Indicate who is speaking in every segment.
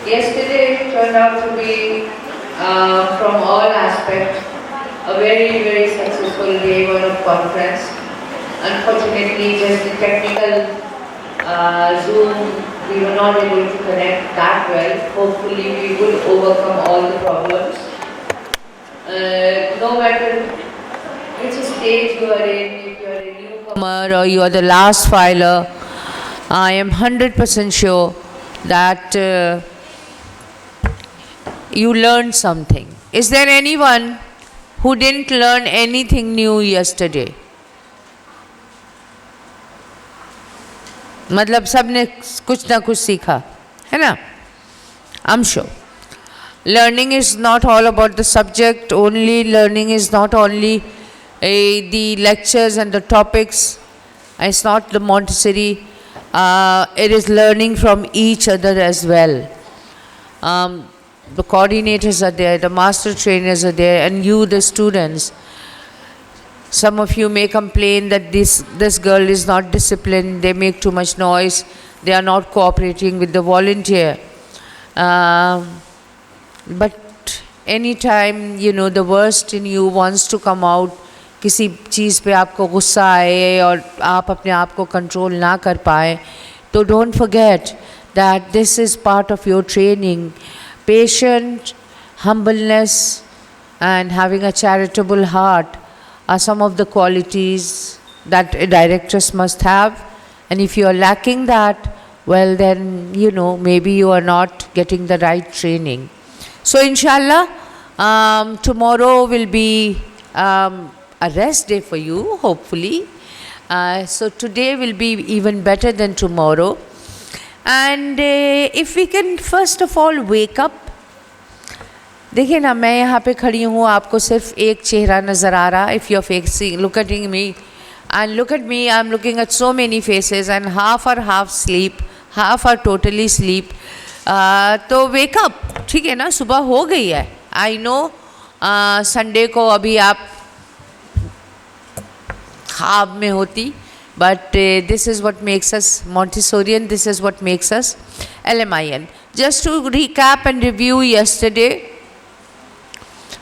Speaker 1: Yesterday turned out to be, from all aspects, a very, very successful day one of conference. Unfortunately, just the technical Zoom, we were not able to connect that well. Hopefully, we will overcome all the problems. No matter which stage you are in, if you are a newcomer or you are the last filer, I am 100% sure that you learned something. Is there anyone who didn't learn anything new yesterday? मतलब सबने कुछ ना कुछ सीखा है ना? I'm sure. Learning is not all about the subject only. Learning is not only the lectures and the topics. It's not the Montessori. It is learning from each other as well. The coordinators are there, the master trainers are there, and you, the students. Some of you may complain that this girl is not disciplined, they make too much noise, they are not cooperating with the volunteer. But anytime, the worst in you wants to come out, किसी चीज़ पे आपको गुस्सा आए और आप अपने आप को कंट्रोल ना कर पाए, तो don't forget that this is part of your training. Patience, humbleness, and having a charitable heart are some of the qualities that a directress must have. And if you are lacking that, well then, maybe you are not getting the right training. So inshallah, tomorrow will be a rest day for you, hopefully. So today will be even better than tomorrow. And if we can first of all wake up. देखिए ना, मैं यहाँ पे खड़ी हूँ, आपको सिर्फ एक चेहरा नज़र आ रहा. If you're facing, look at me, and look at me, I'm looking at so many faces, and half are half sleep, half are totally sleep. तो wake up, ठीक है ना, सुबह हो गई है. I know संडे को अभी आप ख्वाब में होती, but this is what makes us Montessorian, this is what makes us LMIN. Just to recap and review yesterday,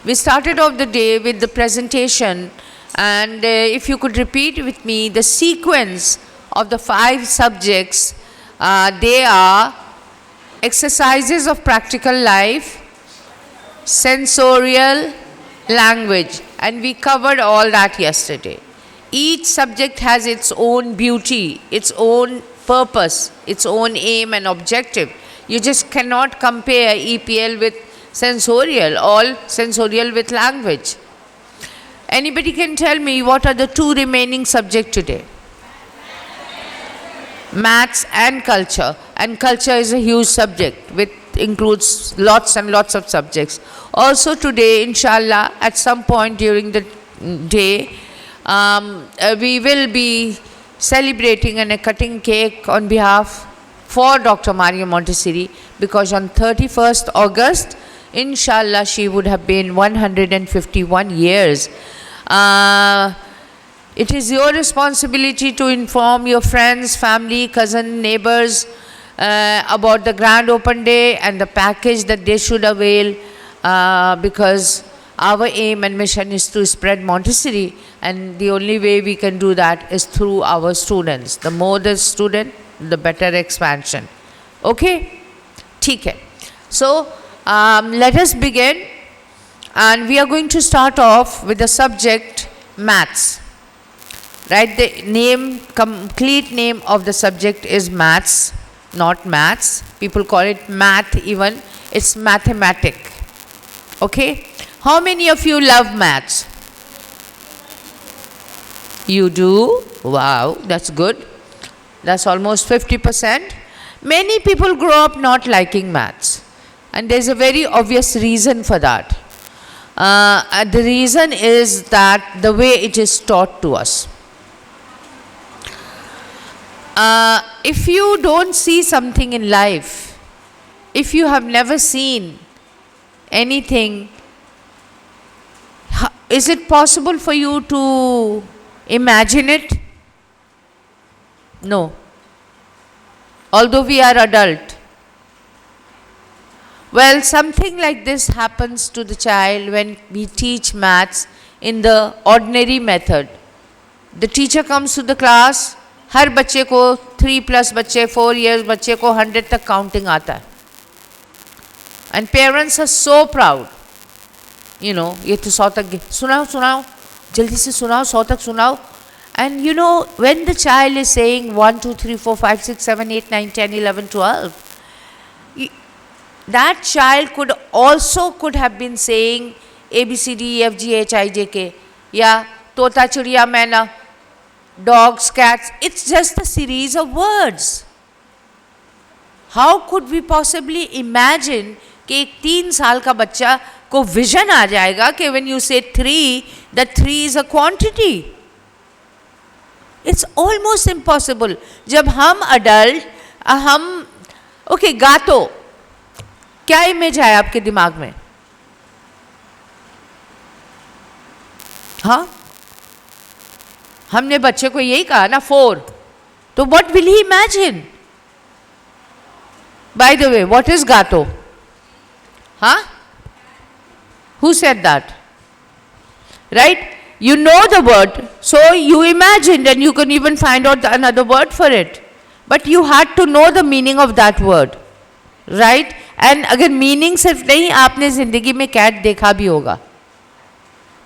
Speaker 1: we started off the day with the presentation, and if you could repeat with me the sequence of the 5 subjects, they are exercises of practical life, sensorial, language, and we covered all that yesterday. Each subject has its own beauty, its own purpose, its own aim and objective. You just cannot compare EPL with sensorial, or sensorial with language. Anybody can tell me what are the 2 remaining subjects today? Maths and culture. And culture is a huge subject which includes lots and lots of subjects. Also today, inshallah, at some point during the day, we will be celebrating and cutting cake on behalf for Dr. Mario Montessori, because on 31st August, inshallah, she would have been 151 years. It is your responsibility to inform your friends, family, cousin, neighbors about the grand open day and the package that they should avail, because our aim and mission is to spread Montessori, and the only way we can do that is through our students. The more the student, the better expansion. Okay? ठीक है. So, let us begin, and we are going to start off with the subject maths. Right? The complete name of the subject is maths, not maths. People call it math even. It's mathematic. Okay? How many of you love maths? You do? Wow, that's good. That's almost 50%. Many people grow up not liking maths. And there's a very obvious reason for that. The reason is that the way it is taught to us. If you don't see something in life, if you have never seen anything, is it possible for you to imagine it? No. Although we are adult. Well, something like this happens to the child when we teach maths in the ordinary method. The teacher comes to the class, हर बच्चे को 3+ बच्चे 4 years बच्चे को 100 तक counting आता है, and parents are so proud, you know, ये तो 100 तक सुनाओ सुनाओ जल्दी से सुनाओ 100 तक सुनाओ. And you know, when the child is saying 1 2 3 4 5 6 7 8 9 10 11 12, that child could have been saying A B C D E F G H I J K, या तोता चिड़िया मैना, dogs, cats. It's just a series of words. How could we possibly imagine कि एक 3 साल का बच्चा को विजन आ जाएगा कि when you say 3, that 3 is a quantity? It's almost impossible. जब हम adult, हम okay, गातो, क्या इमेज है आपके दिमाग में? हाँ, हमने बच्चे को यही कहा ना 4, तो what will he imagine? By the way, what is gato? Huh? Who said that? Right? You know the word, so you imagined, and you can even find out another word for it. But you had to know the meaning of that word, right? And अगर meaning सिर्फ नहीं, आपने जिंदगी में cat देखा भी होगा.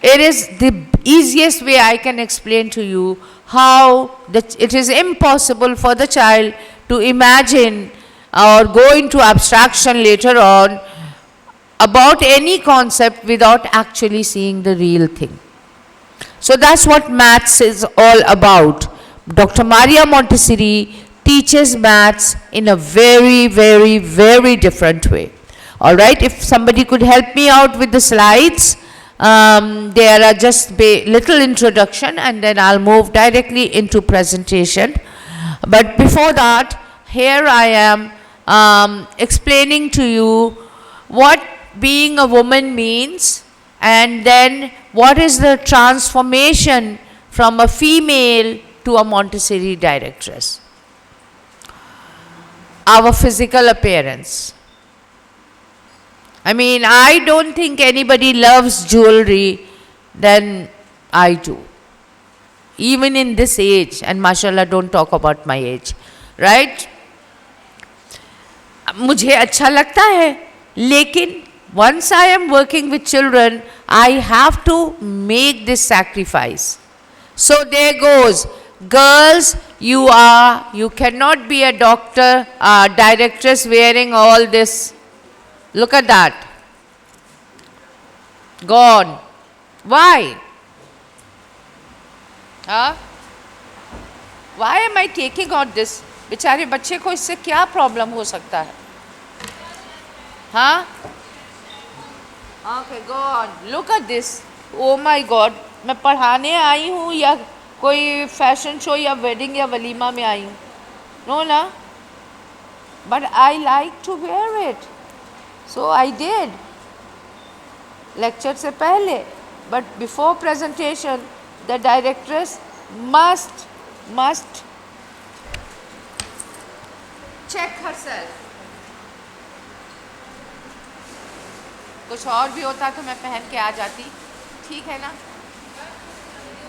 Speaker 1: It is the easiest way I can explain to you how it is impossible for the child to imagine or go into abstraction later on about any concept without actually seeing the real thing. So that's what maths is all about. Dr. Maria Montessori teaches maths in a very, very, very different way. All right, if somebody could help me out with the slides. There are just little introduction, and then I'll move directly into presentation. But before that, here I am explaining to you what being a woman means, and then what is the transformation from a female to a Montessori directress. Our physical appearance. I mean, I don't think anybody loves jewelry than I do. Even in this age, and mashallah, don't talk about my age, right? मुझे अच्छा लगता है, लेकिन once I am working with children, I have to make this sacrifice. So there goes. Girls, you cannot be a doctor, directress wearing all this. Look at that. Gone. Why? Huh? Why am I taking out this? बेचारे बच्चे को इससे क्या problem हो सकता है? हाँ? Okay, gone. Look at this. Oh my God. मैं पढ़ाने आई हूँ या कोई फैशन शो या वेडिंग या वलीमा में आई हूँ? No ना? But I like to wear it. So I did. Lecture से पहले. But before presentation, the directress must check herself. कुछ और भी होता तो मैं पहन के आ जाती, ठीक है ना?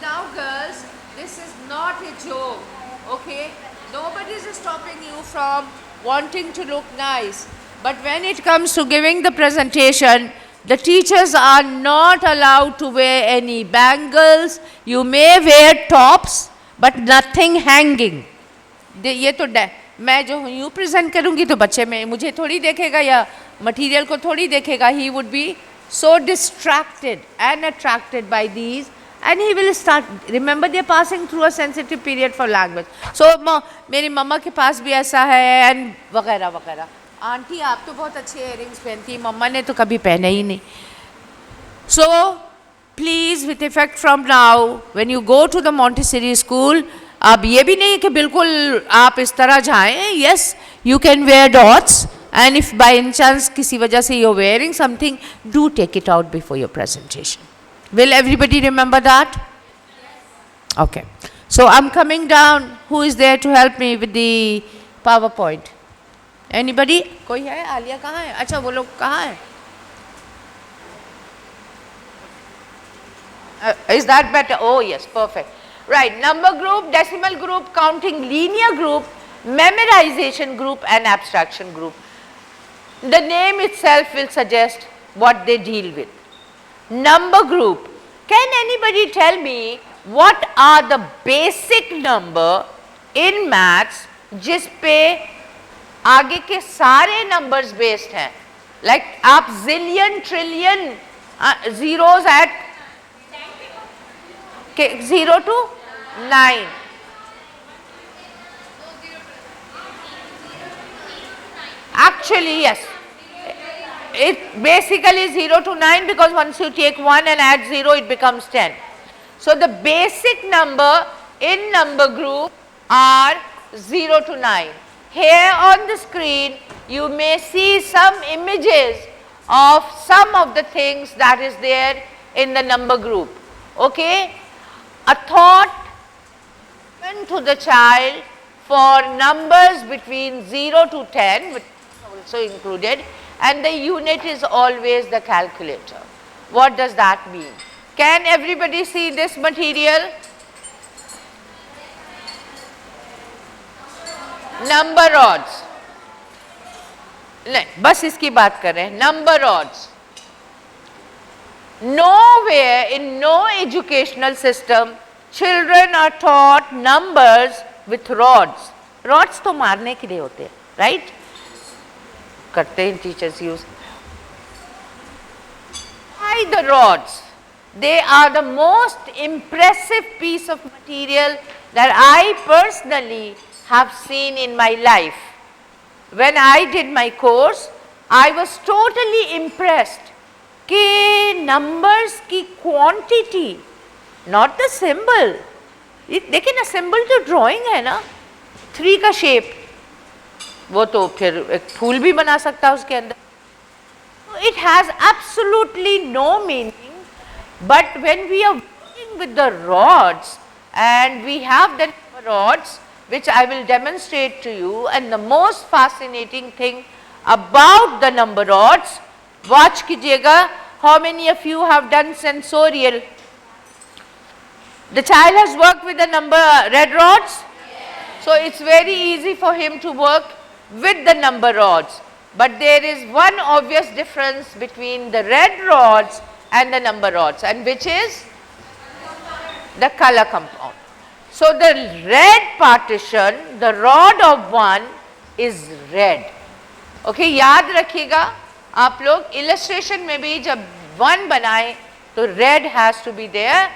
Speaker 1: Now girls, this is not a joke, okay? Nobody is stopping you from wanting to look nice. But when it comes to giving the presentation, the teachers are not allowed to wear any bangles. You may wear tops, but nothing hanging. ये तो मैं जो यूँ present करूँगी तो बच्चे में मुझे थोड़ी देखेगा या मटेरियल को थोड़ी देखेगा. He would be so distracted and attracted by these, and he will start. Remember, they are passing through a sensitive period for language. So मेरी मम्मा के पास भी ऐसा है and वगैरह वगैरह. आंटी आप तो बहुत अच्छे इयरिंग्स पहनती, मम्मा ने तो कभी पहने ही नहीं. So please, with effect from now, when you go to the Montessori school, अब ये भी नहीं कि बिल्कुल आप इस तरह जाएं. Yes, you can wear dots, and if by any chance किसी वजह से you're wearing something, do take it out before your presentation. Will everybody remember that? Okay. So I'm coming down. Who is there to help me with the PowerPoint? Anybody? कोई है? आलिया कहाँ है? अच्छा वो लोग कहाँ है? Is that better? Oh yes, perfect. Right, number group, decimal group, counting linear group, memorization group and abstraction group. The name itself will suggest what they deal with. Number group. Can anybody tell me what are the basic number in maths जिस पे आगे के सारे numbers based हैं? Like आप zillion, trillion zeros at 0 to 9. Actually, yes. It basically 0 to 9 because once you take 1 and add 0, it becomes 10. So, the basic number in number group are 0 to 9. Here on the screen, you may see some images of some of the things that is there in the number group. Okay? A thought given to the child for numbers between 0 to 10, which is also included, and the unit is always the calculator. What does that mean? Can everybody see this material? Number rods. नहीं, बस इसकी बात कर रहे हैं. Number rods. Nowhere in no educational system children are taught numbers with rods. Rods तो मारने के लिए होते हैं, right? करते हैं teachers use. Why the rods? They are the most impressive piece of material that I personally have seen in my life. When I did my course, I was totally impressed कि numbers की quantity, not the symbol. देखिए ना, symbol तो drawing है ना, 3 का shape, वो तो फिर एक फूल भी बना सकता है उसके अंदर. It has absolutely no meaning, but when we are working with the rods, and we have the rods which I will demonstrate to you, and the most fascinating thing about the number rods, watch कीजिएगा. How many of you have done sensorial? The child has worked with the red rods? Yes. So it's very easy for him to work with the number rods. But there is one obvious difference between the red rods and the number rods, and which is the color compound. So the red partition, the rod of 1 is red. Okay, याद रखिएगा आप लोग, illustration में भी जब 1 बनाए तो red has to be there,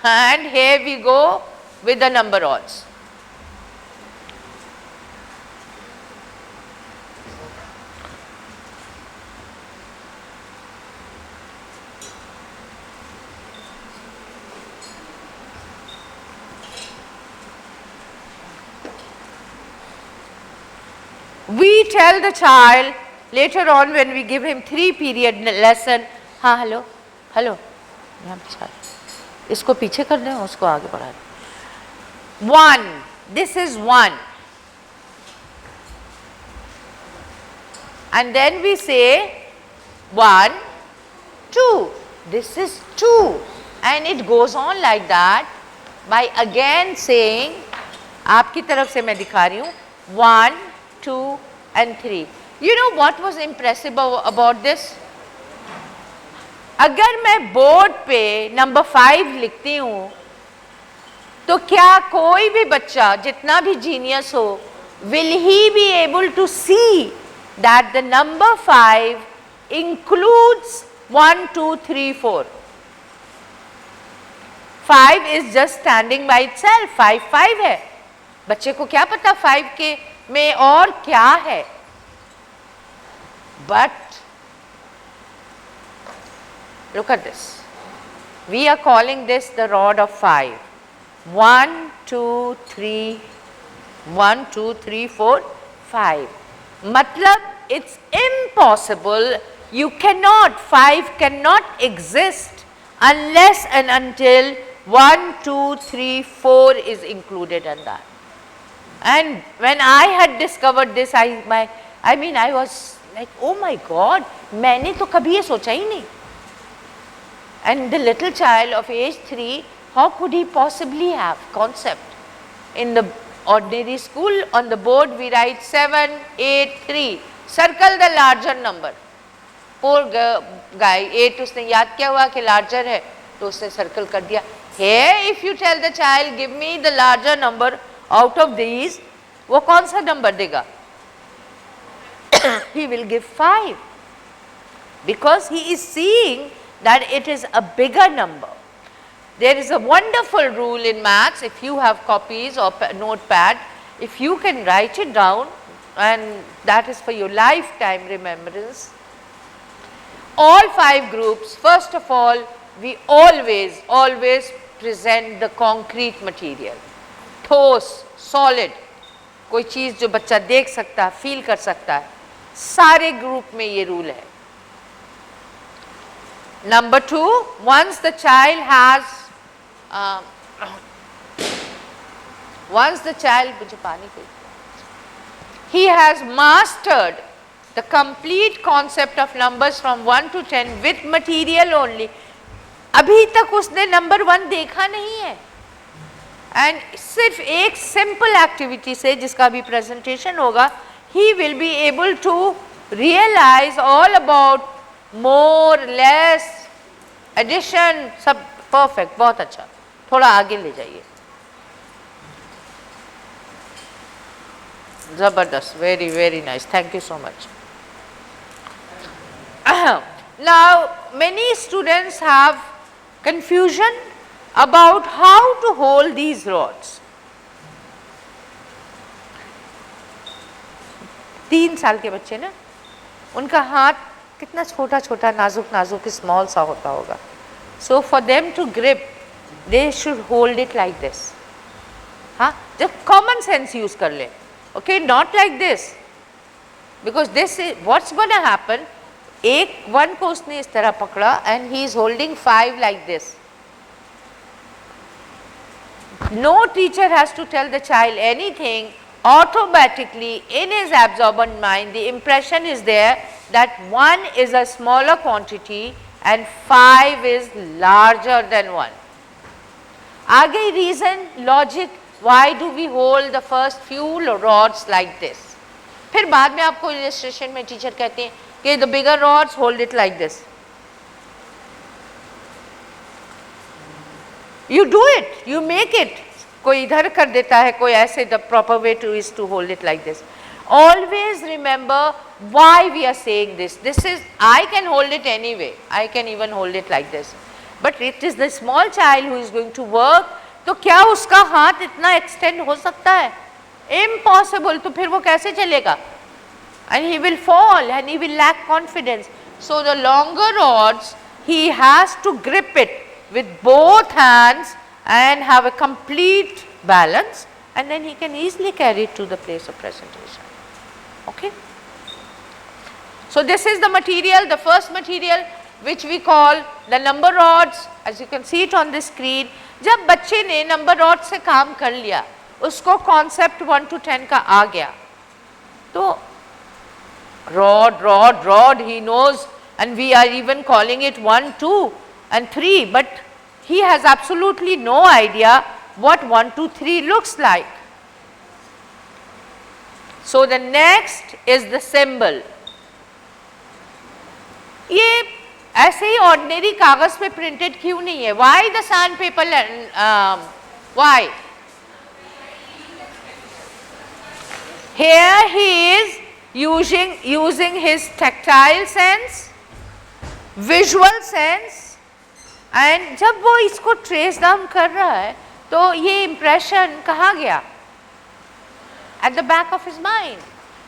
Speaker 1: and here we go with the number rods. We tell the child later on when we give him 3-period lesson, हाँ हेलो हेलो यहाँ पीछे, इसको पीछे कर दें, उसको आगे बढ़ा दें. 1, this is 1, and then we say 1, 2, this is 2, and it goes on like that by again saying, आपकी तरफ से मैं दिखा रही हूँ, 1, 2 and 3. You know what was impressive about this? अगर मैं बोर्ड पे नंबर 5 लिखती हूँ तो क्या कोई भी बच्चा जितना भी जीनियस हो, will he be able to see that the number 5 includes 1, 2, 3, 4? 5 is just standing by itself. 5 5 है. बच्चे को क्या पता 5 के में और क्या है? But look at this. We are calling this the rod of 5. 1, 2, 3, 1, 2, 3, 4, 5. Matlab, it's impossible. You cannot, 5 cannot exist unless and until 1, 2, 3, 4 is included in that. And when I had discovered this, I I mean, I was like, oh my God, मैंने तो कभी ये सोचा ही नहीं. And the little child of age 3, how could he possibly have concept? In the ordinary school, on the board we write 7, 8, 3. Circle the larger number. Poor guy, 8 उसने याद किया हुआ कि larger है, तो उसने circle कर दिया. Here, if you tell the child, give me the larger number out of these, वो कौन सा number देगा? He will give 5, because he is seeing that it is a bigger number. There is a wonderful rule in maths, if you have copies or notepad, if you can write it down, and that is for your lifetime remembrance. All 5 groups, first of all, we always present the concrete material, ठोस, solid, कोई चीज़ जो बच्चा देख सकता है, feel कर सकता है, सारे ग्रुप में ये रूल है. Number 2, once the child has, मुझे पानी P, he has mastered the complete concept of numbers from 1 to 10 with material only. अभी तक उसने number 1 देखा नहीं है, and सिर्फ एक simple activity से, जिसका अभी presentation होगा, he will be able to realize all about more, less, addition, सब perfect, बहुत अच्छा. थोड़ा आगे ले जाइए. जबरदस्त, very nice, thank you so much. Now, many students have confusion about how to hold these rods. 3 साल के बच्चे ना, उनका हाथ कितना छोटा छोटा नाजुक स्मॉल सा होता होगा. So for them to grip, they should hold it like this. हाँ, जब common sense use कर ले, okay, not like this, because this is what's going to happen. एक 1 को उसने इस तरह पकड़ा and he is holding 5 like this. No teacher has to tell the child anything. Automatically in his absorbent mind, the impression is there that 1 is a smaller quantity and 5 is larger than 1. आगे reason, logic, why do we hold the first few rods like this? फिर बाद में आपको illustration में teacher कहते हैं कि the bigger rods hold it like this. You do it, you make it. कोई इधर कर देता है, कोई ऐसे. The proper way to is to hold it like this. Always remember why we are saying this. This is, I can hold it anyway. I can even hold it like this. But it is the small child who is going to work. तो क्या उसका हाथ इतना extend हो सकता है? Impossible. तो फिर वो कैसे चलेगा? And he will fall and he will lack confidence. So the longer rods, he has to grip it with both hands and have a complete balance, and then he can easily carry it to the place of presentation. Okay? So this is the material, the first material, which we call the number rods. As you can see it on the screen. जब बच्चे ने number rod से काम कर लिया, उसको concept 1 to 10 का आ गया, तो rod, he knows, and we are even calling it 1, 2 and 3, but he has absolutely no idea what 1, 2, 3 looks like. So the next is the symbol. ये ऐसे ही ordinary कागज पे printed क्यों नहीं है? Why the sandpaper? Why? Here he is using his tactile sense, visual sense, and जब वो इसको trace down कर रहा है, तो ये impression कहाँ गया? At the back of his mind.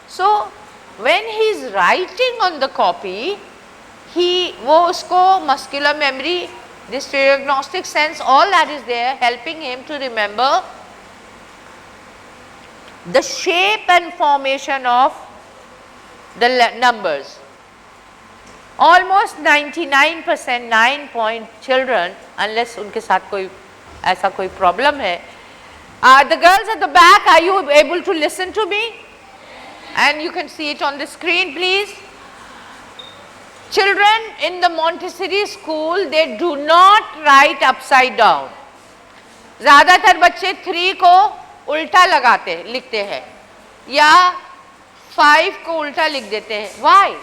Speaker 1: So when he is writing on the copy, वो उसको muscular memory, this diagnostic sense, all that is there, helping him to remember the shape and formation of the numbers. Almost 99% 9-point children, unless उनके साथ कोई ऐसा कोई problem है. The girls at the back, are you able to listen to me? And you can see it on the screen, please. Children in the Montessori school, they do not write upside down. ज़्यादातर बच्चे 3 को उल्टा लिखते हैं या 5 को उल्टा लिख देते हैं. Why?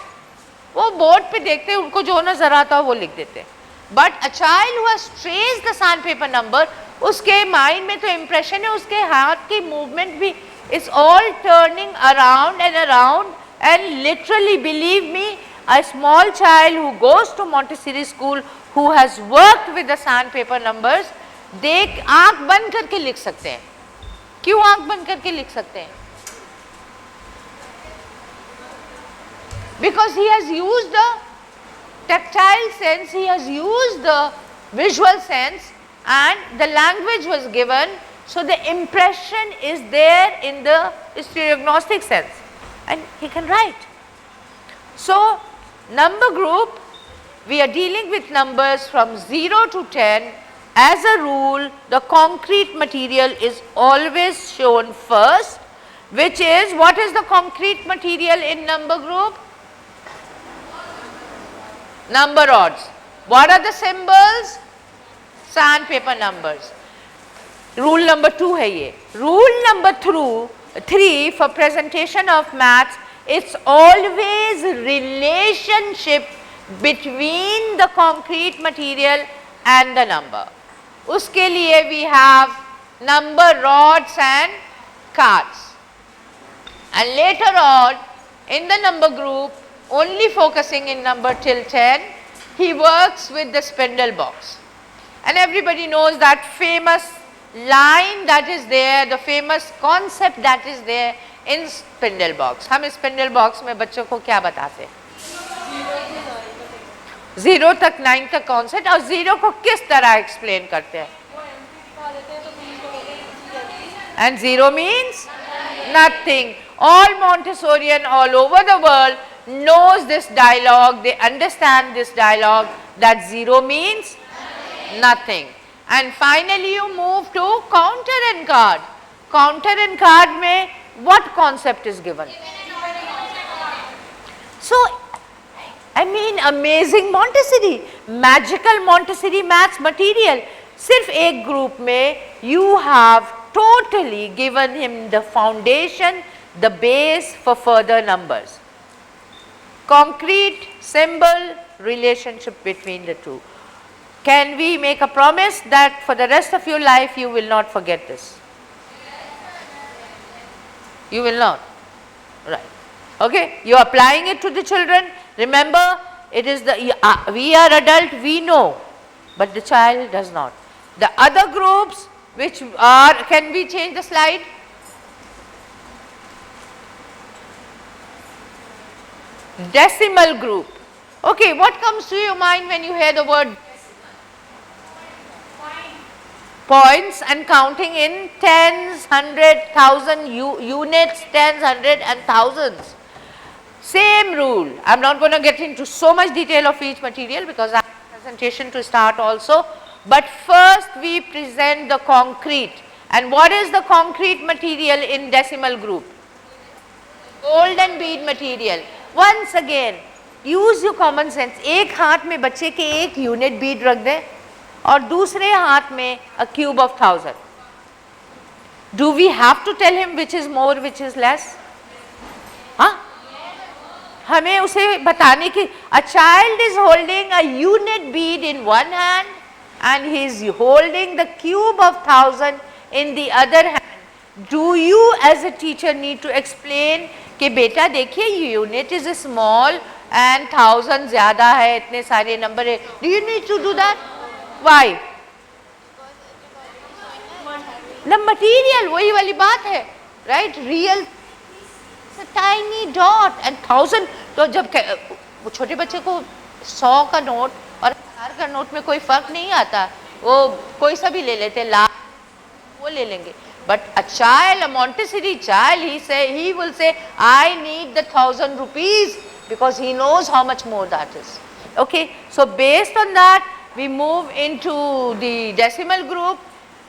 Speaker 1: वो बोर्ड पे देखते हैं, उनको जो नजर आता है वो लिख देते हैं. But a child who has traced the sandpaper number, उसके माइंड में तो इम्प्रेशन है, उसके हाथ की मूवमेंट भी is all turning around and literally, believe me, a small child who goes to Montessori school who has worked with the sandpaper numbers, देख आंख बंद करके लिख सकते हैं. क्यों आंख बंद करके लिख सकते हैं? Because he has used the tactile sense, he has used the visual sense, and the language was given, so the impression is there in the stereognostic sense, and he can write. So, number group, we are dealing with numbers from 0 to 10. As a rule, the concrete material is always shown first, which is, what is the concrete material in number group? Number rods. What are the symbols? Sandpaper numbers. Rule number 2 है ये. Rule number 3 for presentation of maths, it's always relationship between the concrete material and the number. उसके लिए we have number rods and cards. And later on in the number group, only focusing in number till 10, he works with the spindle box. And everybody knows that famous line that is there, the famous concept that is there in spindle box. हम spindle box में बच्चों को क्या बताते हैं? 0 तक 9 तक concept, और 0 को किस तरह एक्सप्लेन करते हैं? And 0 means nothing. All Montessorian all over the world knows this dialogue, they understand this dialogue, that 0 means nothing. And finally you move to counter and card. Counter and card में what concept is given? So, I mean, amazing Montessori, magical Montessori maths material. सिर्फ एक group में you have totally given him the foundation, the base for further numbers. Concrete, symbol, relationship between the two. Can we make a promise that for the rest of your life you will not forget this? You will not. Right. Okay. You are applying it to the children. Remember, it is the, we are adult, we know, but the child does not. The other groups which are, can we change the slide? Decimal group. Okay, what comes to your mind when you hear the word points and counting in tens, hundred, thousand units, tens, hundred and thousands? Same rule. I am not going to get into so much detail of each material because I have a presentation to start also. But first we present the concrete. And what is the concrete material in decimal group? Golden bead material. Once again, use your common sense. एक हाथ में बच्चे के एक unit bead रख दें और दूसरे हाथ में a cube of 1000. Do we have to tell him which is more, which is less? हाँ? हमें उसे बताने की, a child is holding a unit bead in one hand and he is holding the cube of 1000 in the other hand. Do you as a teacher need to explain कि बेटा देखिए unit is small and 1000 ज़्यादा है, इतने सारे number है? Do you need to do that? Why? The material, वही वाली बात है, right? Real a tiny dot and 1000. तो जब छोटे बच्चे को 100 का नोट और 1000 का नोट में कोई फर्क नहीं आता, वो कोई सा भी ले लेते, लाख वो ले लेंगे. But a child, a Montessori child, he will say, I need the 1000 rupees because he knows how much more that is. Okay, so based on that, we move into the decimal group.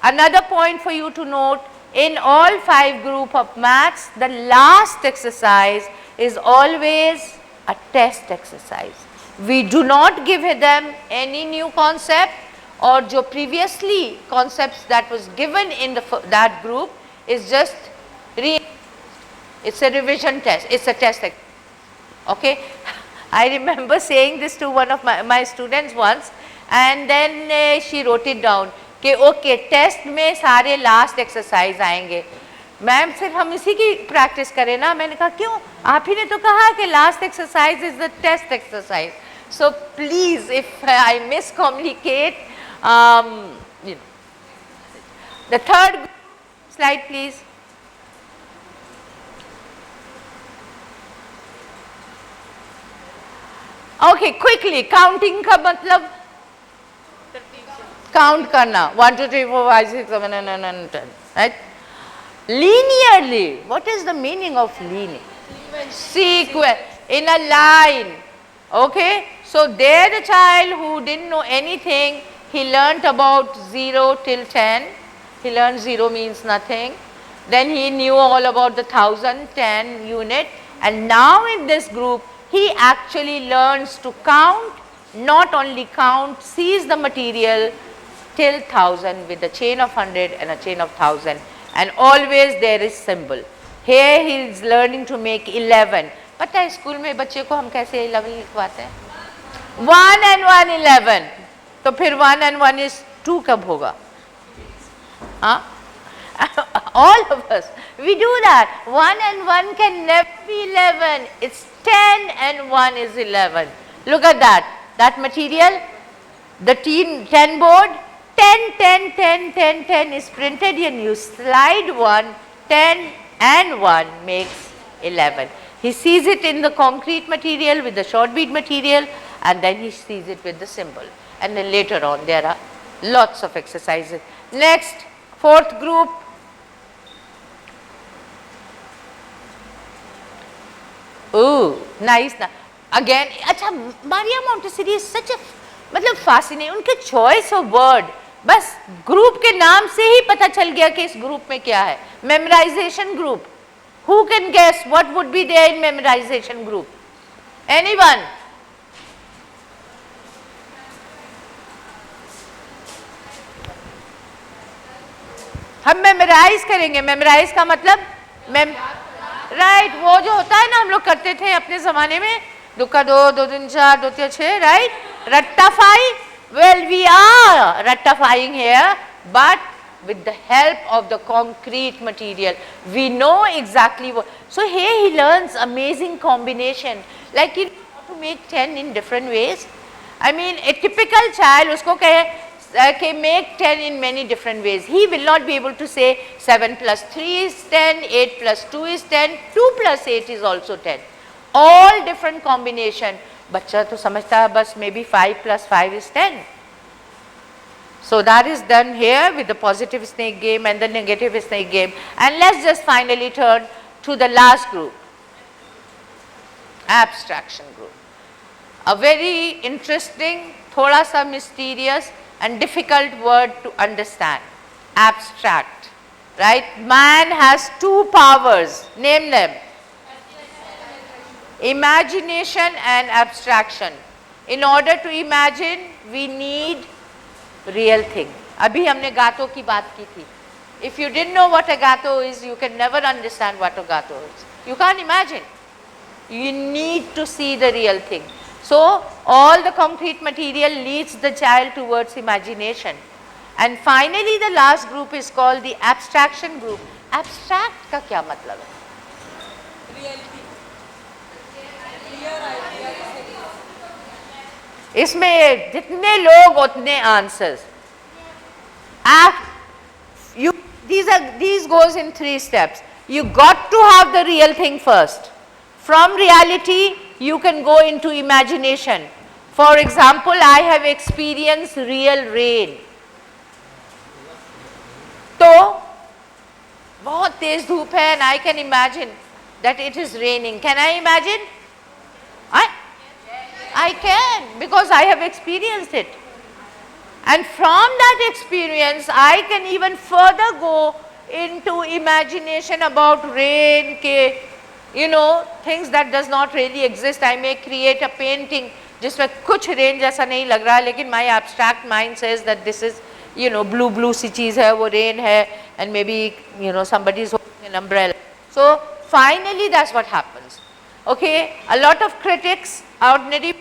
Speaker 1: Another point for you to note, In all 5 group of maths, the last exercise is always a test exercise. We do not give them any new concept, or जो previously concepts that was given in that group is just it's a revision test, it's a test. Okay, I remember saying this to one of my students once, and then she wrote it down कि okay test में सारे last exercise आएंगे। Ma'am सिर्फ हम इसी की practice करें ना? मैंने कहा क्यों, आप ही ने तो कहा कि last exercise is the test exercise. So please if I miscommunicate, the third slide please. Okay quickly, counting का मतलब काउंट करना, 1 2 3 4 5 6 7 8 9 10, right? Linearly, what is the meaning of linear? Sequence, in a line. Okay, so there the child who didn't know anything, he learnt about 0 till 10. He learned 0 means nothing. Then he knew all about the 1010 unit, and now in this group he actually learns to count, not only count, sees the material till 1000 with a chain of 100 and a chain of 1000, and always there is symbol. Here he is learning to make 11. पता है school में बच्चे को हम कैसे 11 लिखवाते हैं? 1 and 1 11, तो फिर 1 and 1 is 2 कब होगा? हाँ? All of us, we do that. 1 and 1 can never be 11. It's 10 and 1 is 11. Look at that material, the 10 board, 10 10 10 10 10 is printed, and you slide 1, 10 and 1 makes 11. He sees it in the concrete material with the short bead material, and then he sees it with the symbol, and then later on there are lots of exercises. Next, fourth group. Oh, nice. Again, अच्छा, Maria Montessori is such a मतलब fascinating. उनके choice of word, बस group के नाम से ही पता चल गया कि इस ग्रुप में क्या है. Memorization group. Who can guess what would be there in memorization group? Anyone? हम मेमोराइज करेंगे. मेमोराइज का मतलब राइट, वो जो होता है ना, हम लोग करते थे अपने जमाने में, 2 का 2, 2 3 4, 2 3 6, right? रट्टाफाई. Well, we are ratifying here, but with the help of the concrete material. We know exactly what. So here he learns amazing combination. Like he to make 10 in different ways. I mean, a typical child, usko kahe make 10 in many different ways. He will not be able to say 7 plus 3 is 10, 8 plus 2 is 10, 2 plus 8 is also 10. All different combination. बच्चा तो समझता है बस maybe 5 plus 5 is 10. So that is done here with the positive snake game and the negative snake game. And let's just finally turn to the last group, abstraction group. A very interesting, thoda sa mysterious and difficult word to understand. Abstract, right? Man has 2 powers, name them. Imagination and abstraction. In order to imagine, we need real thing. अभी हमने गातो की बात की थी. If you didn't know what a gato is, you can never understand what a gato is. You can't imagine. You need to see the real thing. So all the concrete material leads the child towards imagination. And finally the last group is called the abstraction group. Abstract का क्या मतलब है? Reality. इसमें जितने लोग उतने answers. These goes in 3 steps. You got to have the real thing first. From reality, you can go into imagination. For example, I have experienced real rain. तो बहुत तेज धूप है, and I can imagine that it is raining. Can I imagine? I can, because I have experienced it. And from that experience, I can even further go into imagination about rain, things that does not really exist. I may create a painting जिसमें कुछ rain जैसा नहीं लग रहा, लेकिन my abstract mind says that this is, blue सी चीज़ है, वो rain है, and maybe, somebody is holding an umbrella. So finally that's what happens. Okay, a lot of critics, ordinary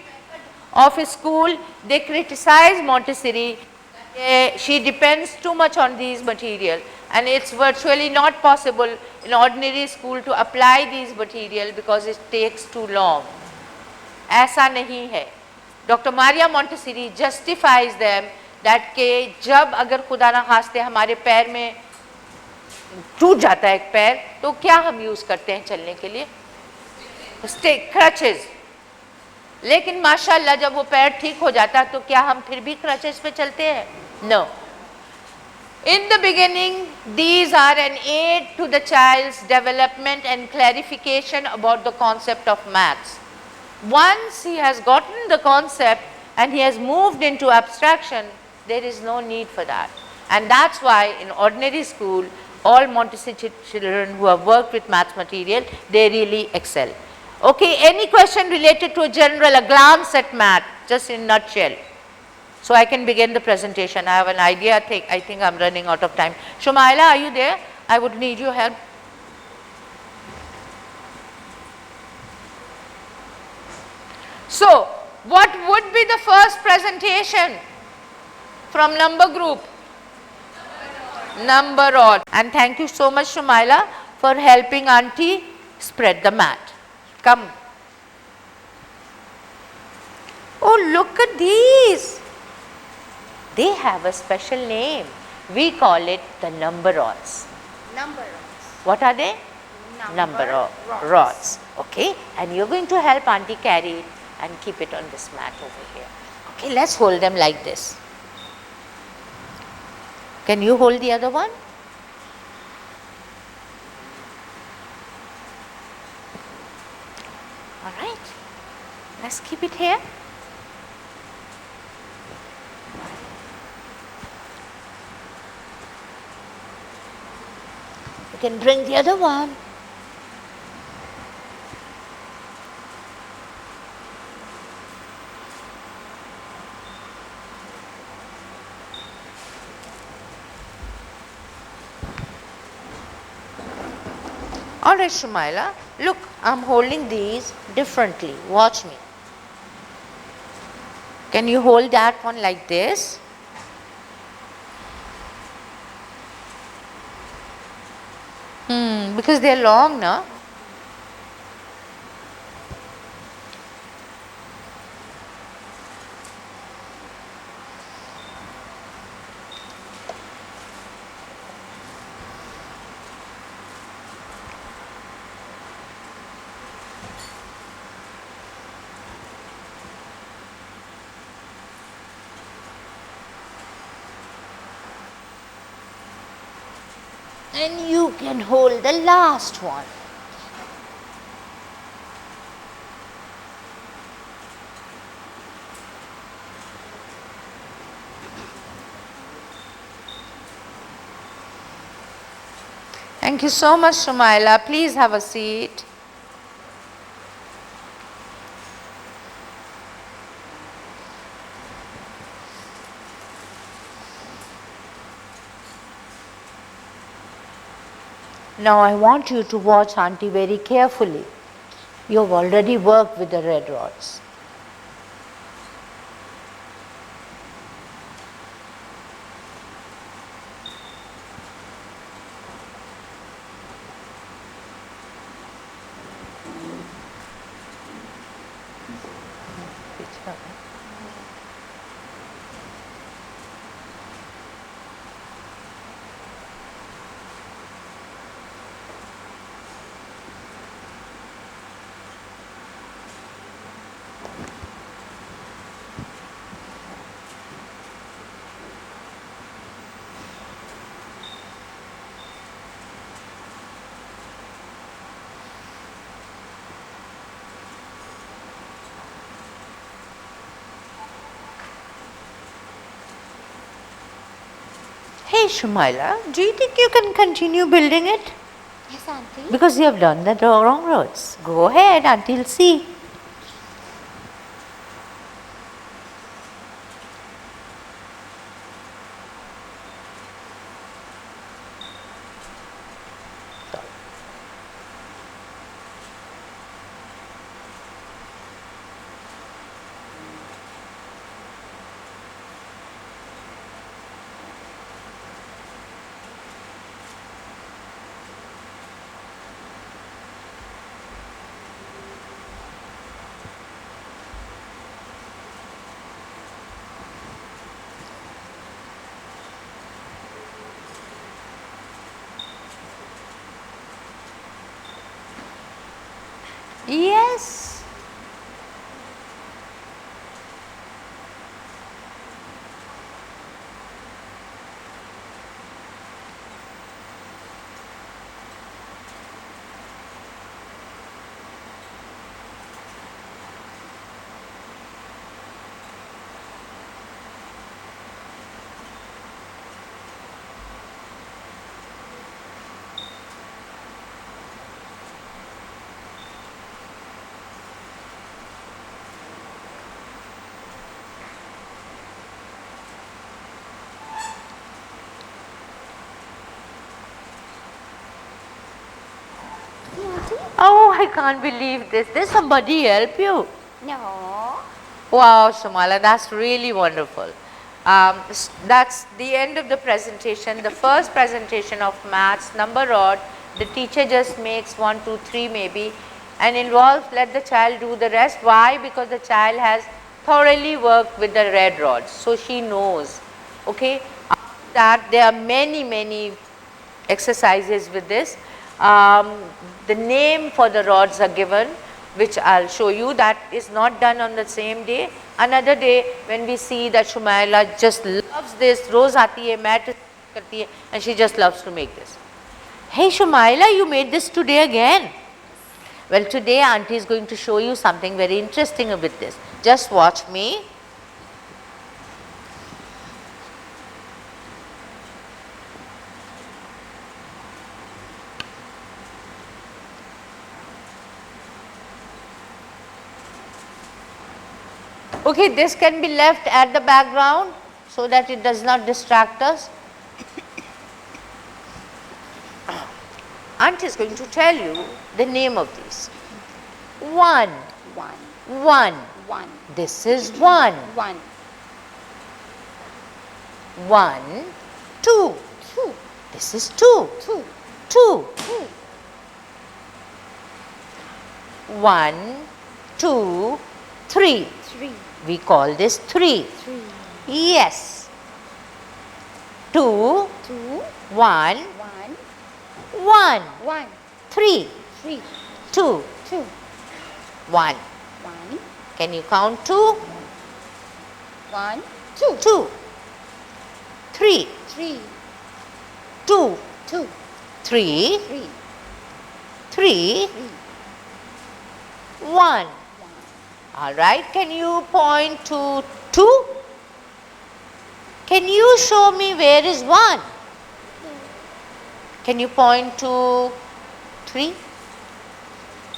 Speaker 1: of a school, they criticize Montessori. She depends too much on these material, and it's virtually not possible in ordinary school to apply these material because it takes too long. ऐसा नहीं है. Dr. Maria Montessori justifies them that के जब अगर खुदा ना खास्ते हमारे पैर में टूट जाता है एक पैर, तो क्या हम यूज करते हैं चलने के लिए? Stick, crutches. लेकिन माशाल्लाह जब वो पैर ठीक हो जाता है तो क्या हम फिर भी क्रचेस पे चलते हैं? No. In the beginning, these are an aid to the child's development and clarification about the concept of maths. Once he has gotten the concept and he has moved into abstraction, there is no need for that. And that's why in ordinary school, all Montessori children who have worked with maths material, they really excel. Okay, any question related to a glance at math, just in a nutshell. So I can begin the presentation. I have an idea. I think I'm running out of time. Shumaila, are you there? I would need your help. So, what would be the first presentation from number group? Number odd. And thank you so much, Shumaila, for helping auntie spread the mat. Come. Oh, look at these. They have a special name. We call it the number rods.
Speaker 2: Number rods.
Speaker 1: What are they?
Speaker 2: Number
Speaker 1: rods. Okay. And you're going to help auntie carry it and keep it on this mat over here. Okay, let's hold them like this. Can you hold the other one? All right. Let's keep it here. You can bring the other one. Alright, Shumaila, look, I'm holding these differently. Watch me. Can you hold that one like this? Because they're long, no? And you can hold the last one. Thank you so much, Shumaila. Please have a seat. Now I want you to watch auntie very carefully. You have already worked with the red rods. Hey Shumaila, do you think you can continue building it?
Speaker 2: Yes, Auntie.
Speaker 1: Because you have done the wrong roads. Go ahead, Auntie will see. Yes. Oh, I can't believe this. Did somebody help you?
Speaker 2: No.
Speaker 1: Wow, Shumala, that's really wonderful. That's the end of the presentation, the first presentation of maths number rod. The teacher just makes 1, 2, 3 maybe and involves, let the child do the rest. Why? Because the child has thoroughly worked with the red rods, so she knows. Okay. After that, there are many exercises with this. The name for the rods are given, which I'll show you. That is not done on the same day. Another day when we see that Shumaila just loves this, रोज आती है, mat करती है, and she just loves to make this. Hey Shumaila, you made this today again. Well, today Auntie is going to show you something very interesting with this. Just watch me. Okay, this can be left at the background so that it does not distract us. Auntie is going to tell you the name of these. 1.
Speaker 2: 1.
Speaker 1: 1.
Speaker 2: 1.
Speaker 1: This is 1.
Speaker 2: 1.
Speaker 1: 1. 2.
Speaker 2: 2.
Speaker 1: This is 2.
Speaker 2: 2.
Speaker 1: 2.
Speaker 2: 2.
Speaker 1: 1, 2, 3.
Speaker 2: 3.
Speaker 1: We call this 3.
Speaker 2: 3.
Speaker 1: Yes. 2,
Speaker 2: 2.
Speaker 1: 1,
Speaker 2: 1.
Speaker 1: 1.
Speaker 2: 1.
Speaker 1: 3,
Speaker 2: 3.
Speaker 1: 2,
Speaker 2: 2.
Speaker 1: 1.
Speaker 2: 1.
Speaker 1: Can you count 2?
Speaker 2: 1. 2.
Speaker 1: 2. 3,
Speaker 2: 3.
Speaker 1: 2,
Speaker 2: 2.
Speaker 1: 3,
Speaker 2: 3.
Speaker 1: 3,
Speaker 2: 3.
Speaker 1: 1. All right, can you point to 2? Can you show me where is 1? Can you point to 3?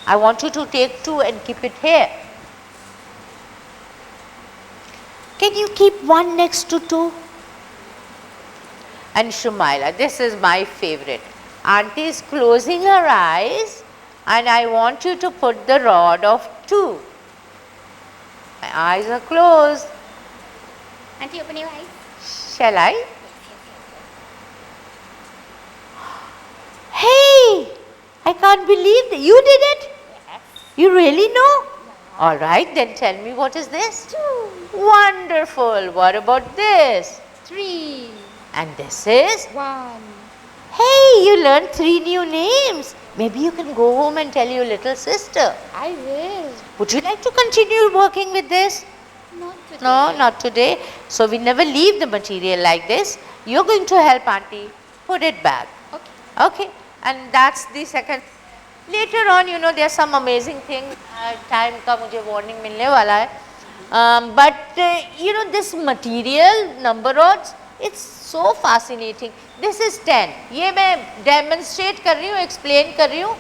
Speaker 1: I want you to take 2 and keep it here. Can you keep 1 next to 2? And Shumaila, this is my favorite. Auntie is closing her eyes and I want you to put the rod of 2. My eyes are closed.
Speaker 2: Auntie, open your eyes.
Speaker 1: Shall I? Hey! I can't believe that you did it.
Speaker 2: Yes.
Speaker 1: You really know? All right, then tell me, what is this?
Speaker 2: 2.
Speaker 1: Wonderful. What about this?
Speaker 2: 3.
Speaker 1: And this is?
Speaker 2: 1.
Speaker 1: Hey, you learned 3 new names. Maybe you can go home and tell your little sister.
Speaker 2: I will.
Speaker 1: Would you like to continue working with this?
Speaker 2: Not today.
Speaker 1: No, not today. So we never leave the material like this. You're going to help Auntie put it back.
Speaker 2: Okay.
Speaker 1: Okay. And that's the second. Later on, you know, there are some amazing things. Time का मुझे warning मिलने वाला है. But you know, this material, number rods, It's so fascinating. This is 10. ये मैं demonstrate कर रही हूँ, explain कर रही हूँ.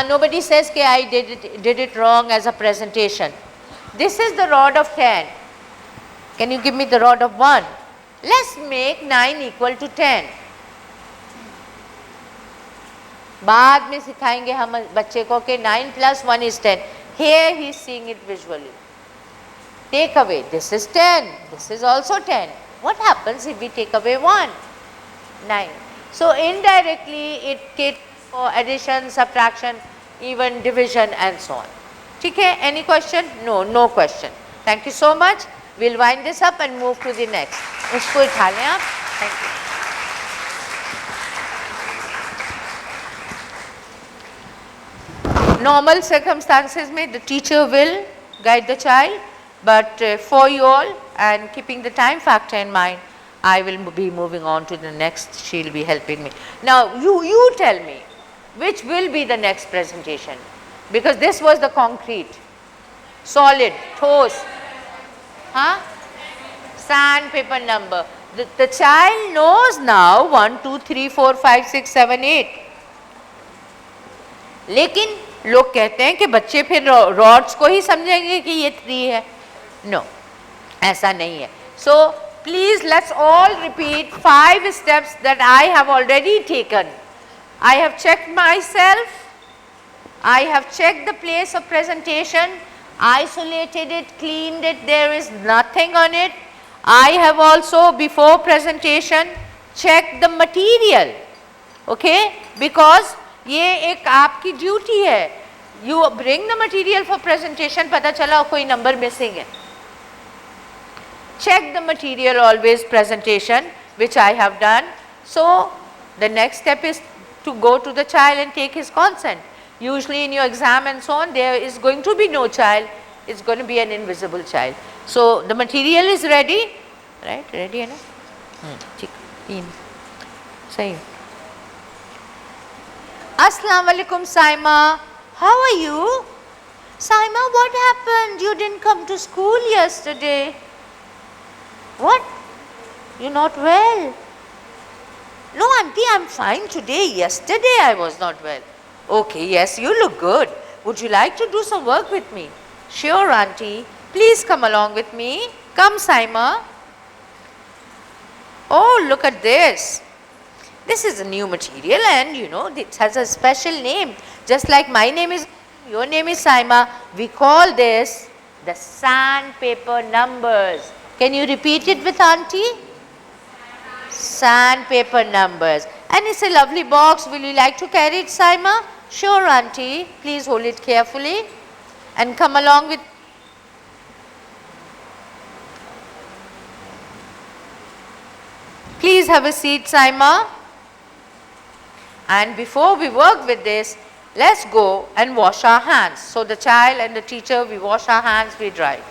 Speaker 1: Nobody says कि I did it wrong as a presentation. This is the rod of 10. Can you give me the rod of 1? Let's make 9 equal to 10. बाद में सिखाएंगे हम बच्चे को कि 9 plus 1 is 10. Here he is seeing it visually. Take away, this is 10, this is also 10. What happens if we take away 1? 9. So indirectly it caters for addition, subtraction, even division and so on. ठीक है? Any question? No, no question. Thank you so much. We'll wind this up and move to the next. इसको उठा लें आप. Thank you. Normal circumstances में the teacher will guide the child, but for you all and keeping the time factor in mind, I will be moving on to the next. She will be helping me. Now you tell me which will be the next presentation, because this was the concrete, solid, ठोस, huh? Sandpaper number. The child knows now 1, 2, 3, 4, 5, 6, 7, 8. लेकिन लोग कहते हैं कि बच्चे फिर rods को ही समझेंगे कि ये 3 है. No, ऐसा नहीं है. So please let's all repeat 5 steps that I have already taken. I have checked myself. I have checked the place of presentation, isolated it, cleaned it, there is nothing on it. I have also before presentation checked the material, okay, because ये एक आपकी duty है. You bring the material for presentation, पता चला कोई number missing है. Check the material always presentation, which I have done. So the next step is to go to the child and take his consent. Usually in your exam and so on, there is going to be no child. It's going to be an invisible child. So the material is ready, right? Ready है ना? ठीक, 3, सही. Assalamu alaikum, Saima. How are you? Saima, what happened? You didn't come to school yesterday. What? You're not well? No, auntie, I'm fine today. Yesterday I was not well. Okay, yes, you look good. Would you like to do some work with me? Sure, auntie. Please come along with me. Come, Saima. Oh, look at this. This is a new material and you know it has a special name. Just like my name is, your name is Saima, we call this the sandpaper numbers. Can you repeat it with auntie? Sandpaper numbers. And it's a lovely box. Will you like to carry it, Saima? Sure, auntie. Please hold it carefully and come along with. Please have a seat, Saima. And before we work with this, let's go and wash our hands. So the child and the teacher, we wash our hands, we dry it.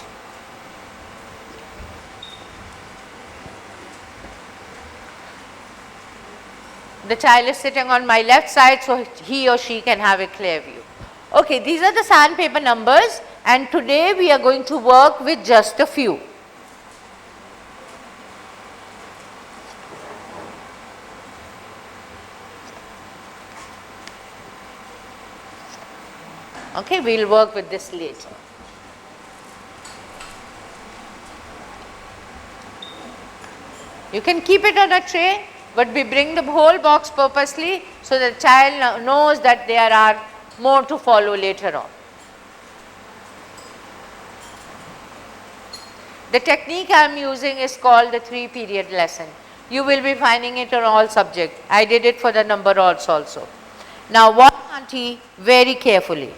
Speaker 1: The child is sitting on my left side, so he or she can have a clear view. Okay, these are the sandpaper numbers, and today we are going to work with just a few. Okay, we will work with this later. You can keep it on a tray, but we bring the whole box purposely so the child knows that there are more to follow later on. The technique I am using is called the 3-period lesson. You will be finding it on all subjects. I did it for the number rods also. Now watch auntie very carefully.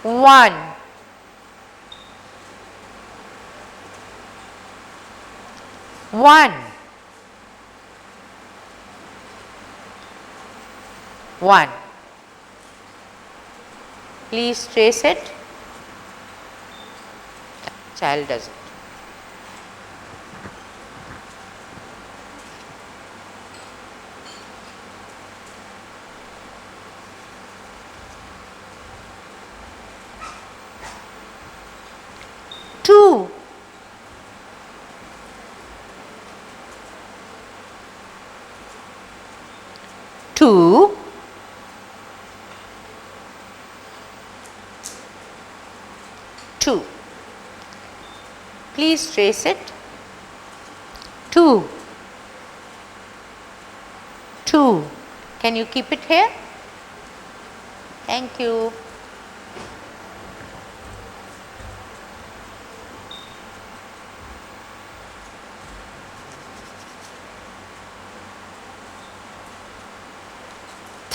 Speaker 1: One, one, one. Please trace it. Child does it. Two, 2, 2. Please trace it. 2, 2. Can you keep it here? Thank you.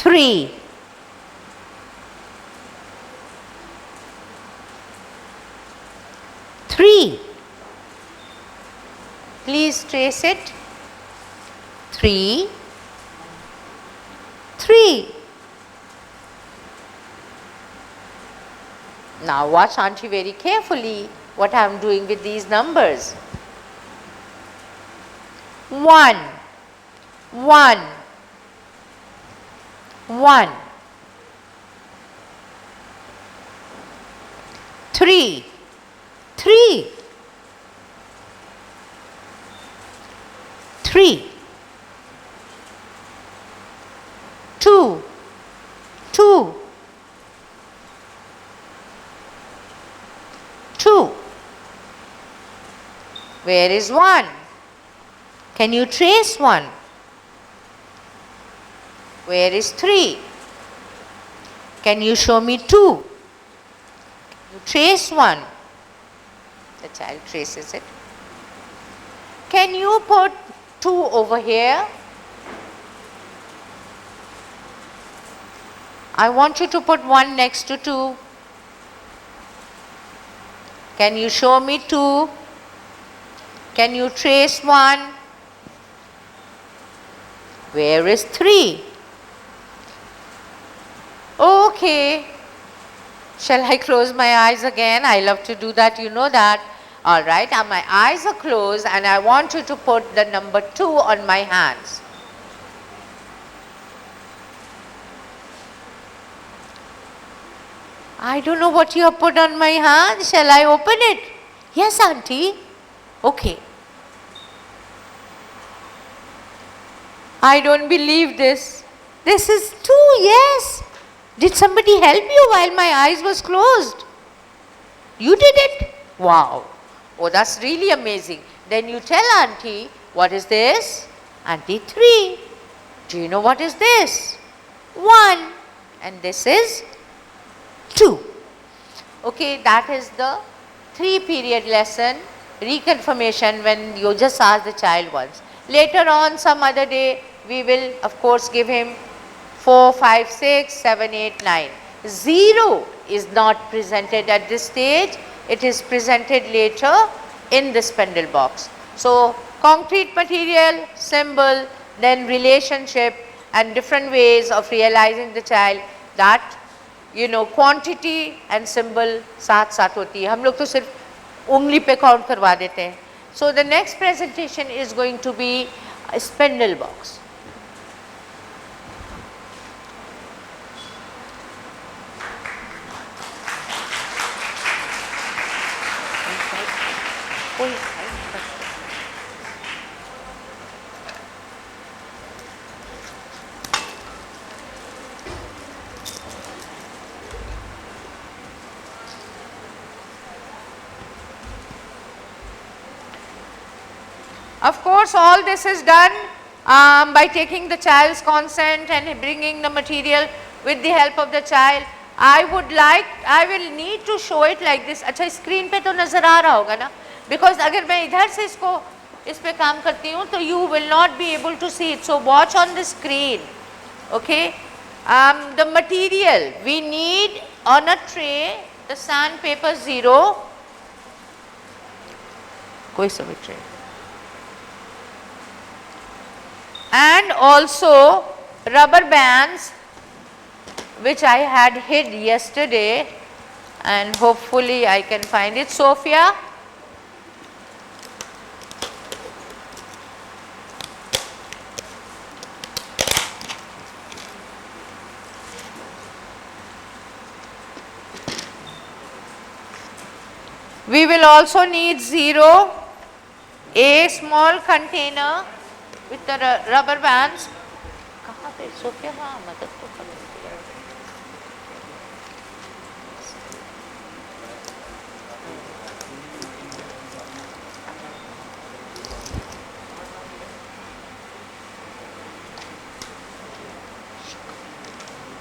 Speaker 1: Three, 3. Please trace it. 3, 3. Now watch Auntie very carefully what I am doing with these numbers. 1, 1, 1. 3, 3, 3. 2, 2, 2. Where is 1? Can you trace 1? Where is 3? Can you show me 2? You trace 1. The child traces it. Can you put 2 over here? I want you to put 1 next to 2. Can you show me 2? Can you trace 1? Where is 3? Okay. Shall I close my eyes again? I love to do that, you know that. Alright, now my eyes are closed and I want you to put the number 2 on my hands. I don't know what you have put on my hand. Shall I open it? Yes, Auntie. Okay. I don't believe this. This is 2, yes. Did somebody help you while my eyes was closed? You did it? Wow. Oh, that's really amazing. Then you tell Auntie, what is this? Auntie, 3. Do you know what is this? 1. And this is 2. Okay, that is the 3-period lesson, reconfirmation, when you just ask the child once. Later on, some other day, we will of course give him 4, 5, 6, 7, 8, 9. 0 is not presented at this stage. It is presented later in the spindle box. So, concrete material, symbol, then relationship and different ways of realizing the child, that you know quantity and symbol साथ साथ होती है. हम लोग तो सिर्फ उंगली पे काउंट करवा देते हैं. So the next presentation is going to be a spindle box. Of course, all this is done by taking the child's consent and bringing the material with the help of the child. I will need to show it like this. अच्छा screen पे तो नज़र आ रहा होगा ना? Because अगर मैं इधर से इस पे काम करती हूँ तो you will not be able to see it. So watch on the screen. Okay. The material we need on a tray, the sandpaper 0. कोई सा भी tray. And also rubber bands, which I had hid yesterday, and hopefully I can find it. Sophia, we will also need 0, a small container with the rubber bands. It's okay, हाँ मदद तो कर लेती है.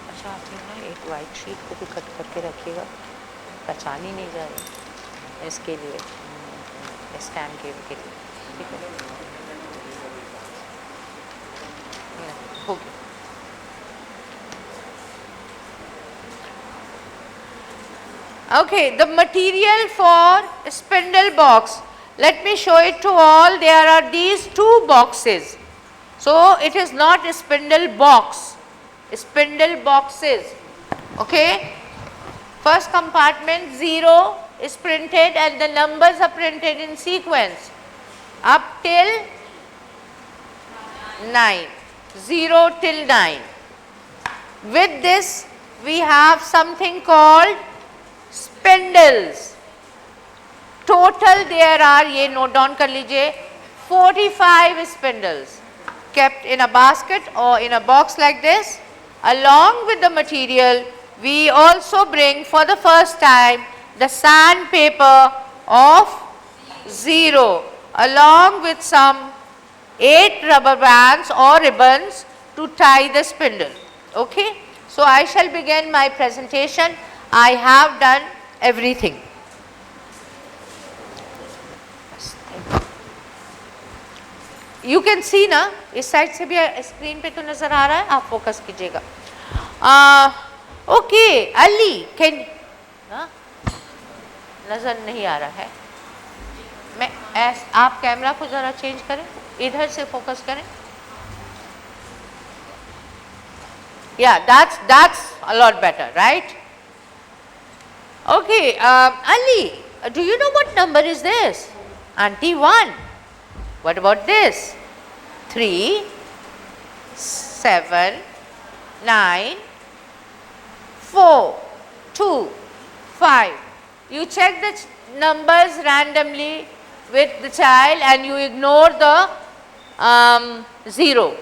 Speaker 1: अच्छा आप ना एक वाइट शीट को भी कट करके रखिएगा, पहचान ही नहीं जा रही इसके लिए, स्कैन के लिए, ठीक है. हो गया. Okay, the material for spindle box. Let me show it to all. There are these two boxes. So it is not a spindle box, spindle boxes. Okay. First compartment 0 is printed and the numbers are printed in sequence up till 9, 0 till 9. With this we have something called spindles. Total there are, ये note down कर लीजिए, 45 spindles kept in a basket or in a box like this. Along with the material, we also bring for the first time the sandpaper of 0 along with some 8 rubber bands or ribbons to tie the spindle. Okay. So I shall begin my presentation. I have done everything. You can see ना, इस side से भी screen पे तो नजर आ रहा है, आप फोकस कीजिएगा. ओके अली कैन, नजर नहीं आ रहा है. मैं आप कैमरा को जरा चेंज करें, इधर से फोकस करें. Yeah, that's a lot better, right? Okay, Ali, do you know what number is this? Auntie 1. What about this? 3, 7, 9, 4, 2, 5. You check the numbers randomly with the child and you ignore the 0.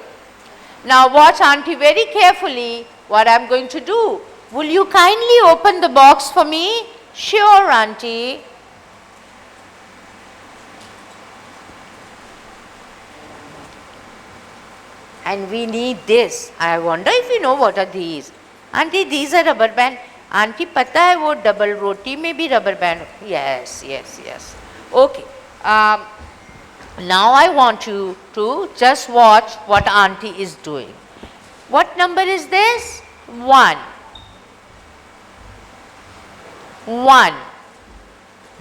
Speaker 1: Now watch auntie very carefully what I am going to do. Will you kindly open the box for me? Sure auntie. And we need this. I wonder if you know what are these. Auntie, these are rubber band. Auntie, pata hai wo double roti mein bhi rubber band. Yes, yes, yes. Okay. Now I want you to just watch what auntie is doing. What number is this? 1. 1.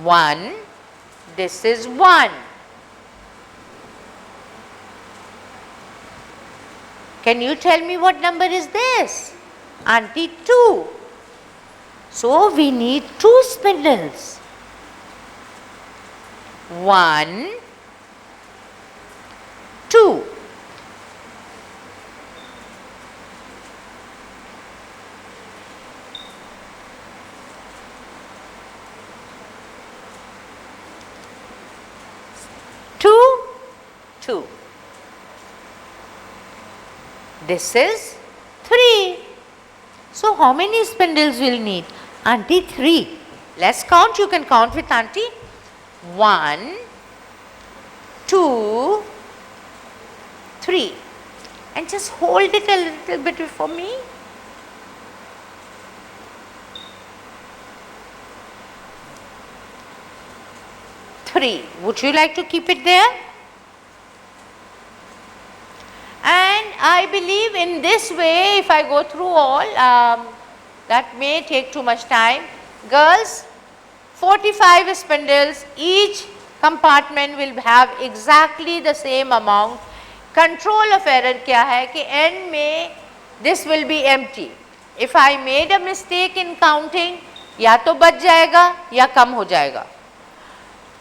Speaker 1: 1. This is 1. Can you tell me what number is this? Auntie 2. So we need 2 spindles. 1, 2. Two. This is 3. So how many spindles will need? Auntie 3. Let's count. You can count with auntie. 1, 2, 3. And just hold it a little bit for me. Three. Would you like to keep it there? And I believe in this way, if I go through all, that may take too much time. Girls, 45 spindles, each compartment will have exactly the same amount. Control of error क्या है कि end में this will be empty. If I made a mistake in counting, या तो बच जाएगा या कम हो जाएगा.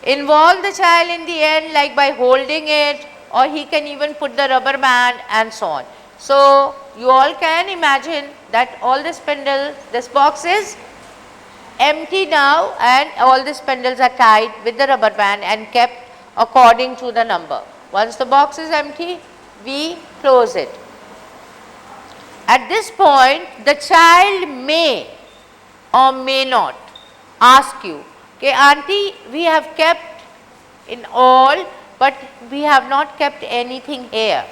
Speaker 1: Involve the child in the end like by holding it, or he can even put the rubber band and so on. So you all can imagine that all the spindle, this box is empty now and all the spindles are tied with the rubber band and kept according to the number. Once the box is empty, we close it. At this point, the child may or may not ask you, okay, auntie, we have kept in all, but we have not kept anything here.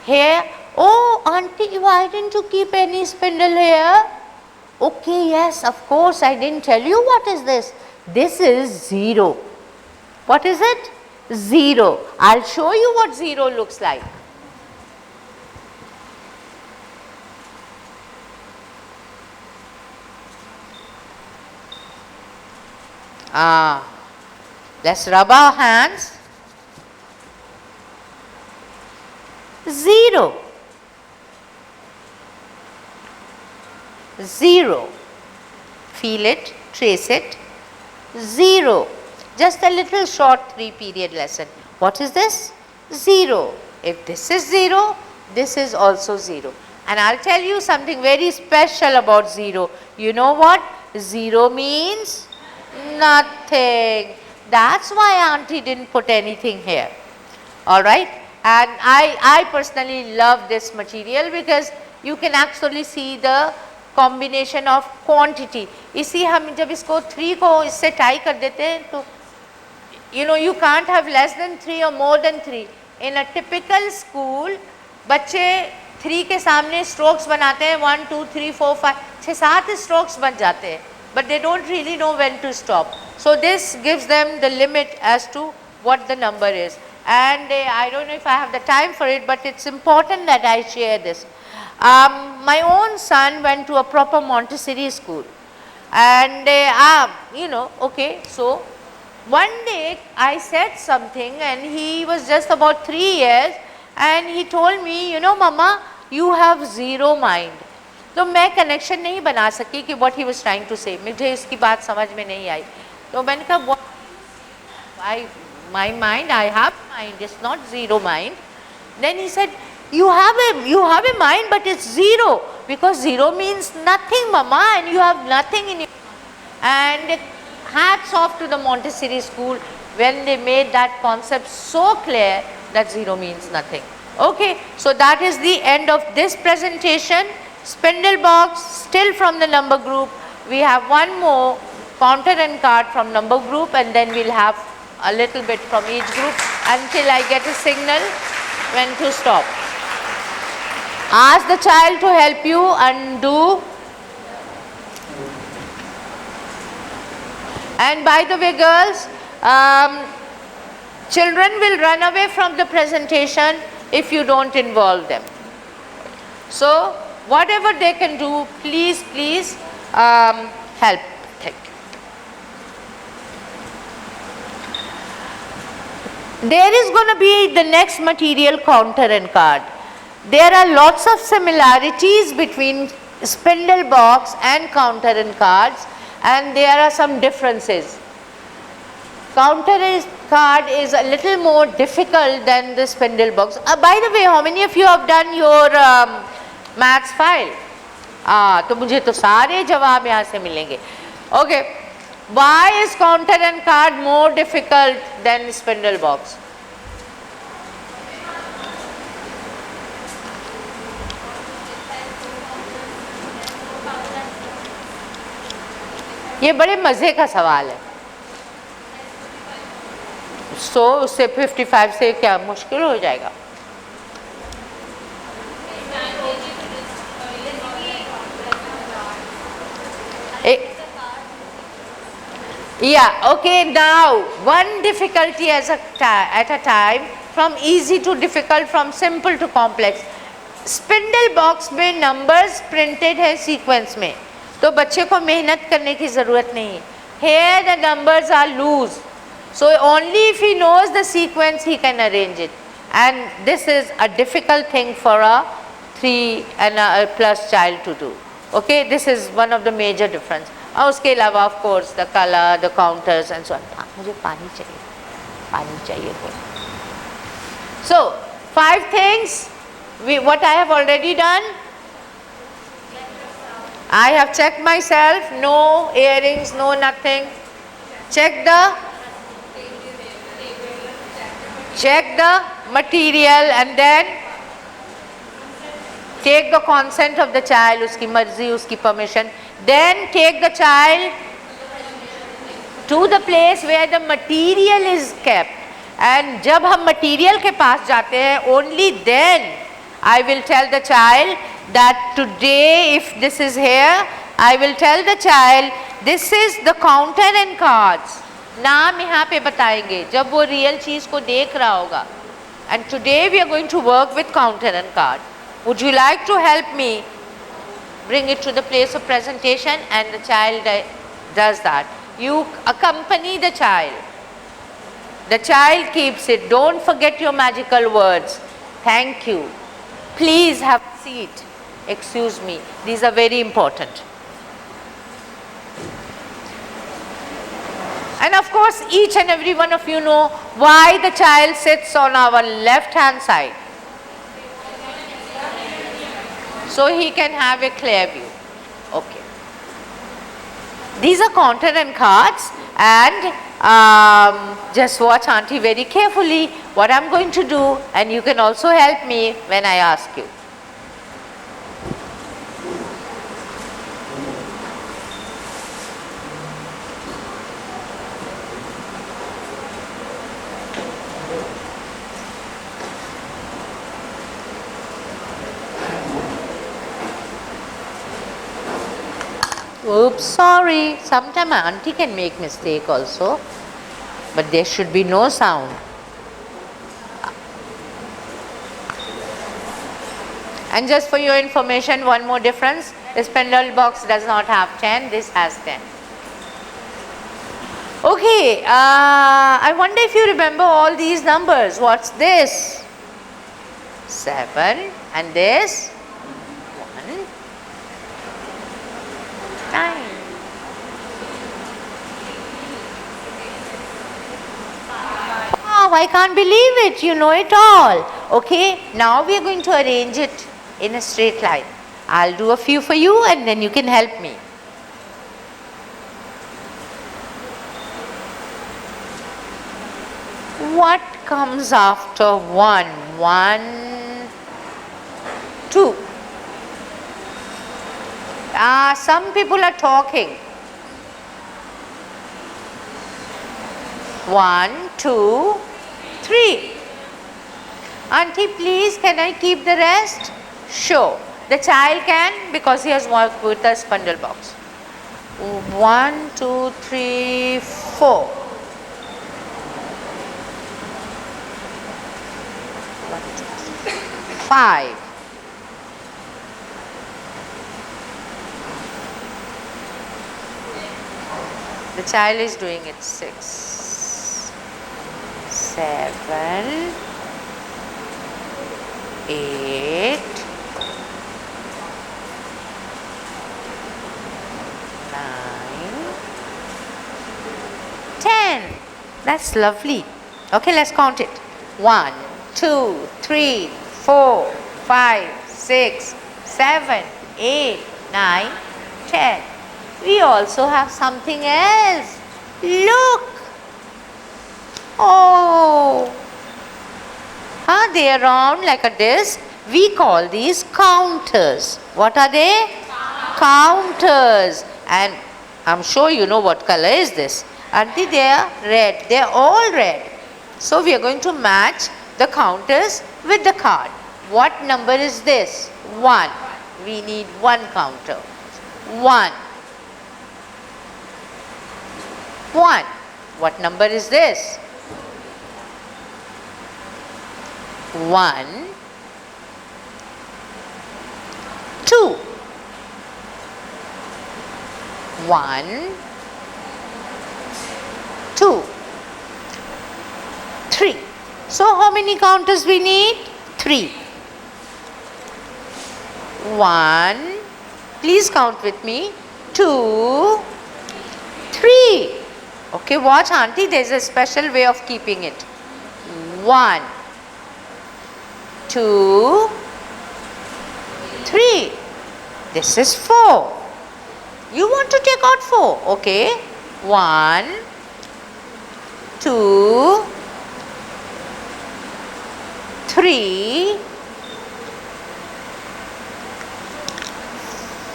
Speaker 1: Here, oh auntie, why didn't you keep any spindle here? Okay, yes, of course, I didn't tell you. What is this? This is 0. What is it? 0. I'll show you what 0 looks like. Let's rub our hands. 0. 0. Feel it, trace it. 0. Just a little short 3-period lesson. What is this? 0. If this is 0, this is also 0. And I'll tell you something very special about 0. You know what? 0 means nothing. That's why auntie didn't put anything here. Alright? And I personally love this material because you can actually see the combination of quantity. इसी हम जब इसको 3 को इससे tie कर देते हैं तो you can't have less than 3 or more than 3. In a typical school, बच्चे 3 के सामने strokes बनाते हैं 1, 2, 3, 4, 5, 6-7 strokes बन जाते हैं. But they don't really know when to stop. So this gives them the limit as to what the number is. And I don't know if I have the time for it, but it's important that I share this. My own son went to a proper Montessori school. And okay, so one day I said something and he was just about 3 years and he told me, Mama, you have 0 mind. तो मैं connection नहीं बना सकी कि what he was trying to say. मुझे इसकी बात समझ में नहीं आई. तो मैंने कहा what my mind, I have mind, it's not 0 mind. Then he said, you have a mind, but it's 0 because 0 means nothing, Mama, and you have nothing in your mind. And hats off to the Montessori school when they made that concept so clear that 0 means nothing. Okay, so that is the end of this presentation. Spindle box still from the number group. We have one more counter and card from number group and then we'll have a little bit from each group until I get a signal when to stop. Ask the child to help you undo. And by the way, girls, children will run away from the presentation if you don't involve them. So whatever they can do, please help. Thank you. There is going to be the next material, counter and card. There are lots of similarities between spindle box and counter and cards, and there are some differences. Counter and card is a little more difficult than the spindle box. By the way, how many of you have done your maths file? तो मुझे तो सारे जवाब यहाँ से मिलेंगे. Okay. Why is counter and card more difficult than spindle box? ये बड़े मज़े का सवाल है. So उससे 55 से क्या मुश्किल हो जाएगा? Yeah, okay, now one difficulty at a time, from easy to difficult, from simple to complex. Spindle box में numbers printed है sequence में, तो बच्चे को मेहनत करने की ज़रूरत नहीं. Here the numbers are loose, so only if he knows the sequence he can arrange it, and this is a difficult thing for a 3 and a plus child to do. Okay, this is one of the major difference. और उसके अलावा of course the color, the counters and so on. मुझे पानी चाहिए थोड़ा. So 5 things. What I have already done. I have checked myself. No earrings, no nothing. Check the material and then Take the consent of the child, उसकी मर्जी, उसकी permission. Then take the child to the place where the material is kept. And जब हम material के पास जाते हैं, only then I will tell the child that today, if this is here, I will tell the child, this is the counter and cards. नाम यहाँ पे बताएंगे जब वो real चीज़ को देख रहा होगा. And today we are going to work with counter and card. Would you like to help me bring it to the place of presentation? And the child does that. You accompany the child. The child keeps it. Don't forget your magical words. Thank you. Please have a seat. Excuse me. These are very important. And of course, each and every one of you know why the child sits on our left hand side. So he can have a clear view. Okay. These are counter and cards, and just watch auntie very carefully what I'm going to do, and you can also help me when I ask you. Oops, sorry. Sometimes auntie can make mistake also, but there should be no sound. And just for your information, one more difference. The spindle box does not have 10. This has 10. Okay, I wonder if you remember all these numbers. What's this? 7, and this 1, 9. Oh, I can't believe it. You know it all. Okay, now we are going to arrange it in a straight line. I'll do a few for you and then you can help me. What comes after 1? 1, 2. Some people are talking. 1, 2, 3. Auntie, please, can I keep the rest? Sure. The child can because he has worked with the spindle box. 1, 2, 3, 4. 5. 6. The child is doing it. 6, 7, 8, 9, 10. That's lovely. Okay, let's count it. 1, 2, 3, 4, 5, 6, 7, 8, 9, 10. We also have something else. Look. Oh. They are round like a disc. We call these counters. What are they? Counters. And I'm sure you know what color is this. Auntie, they are red. They are all red. So we are going to match the counters with the card. What number is this? 1. We need one counter. 1. 1. What number is this? 1, 2. 1, 2, 3. So how many counters we need? 3. 1. Please count with me. 2, 3. Okay, watch auntie, there is a special way of keeping it. 1, 2, 3. This is 4. You want to take out 4. Okay. 1, 2, 3,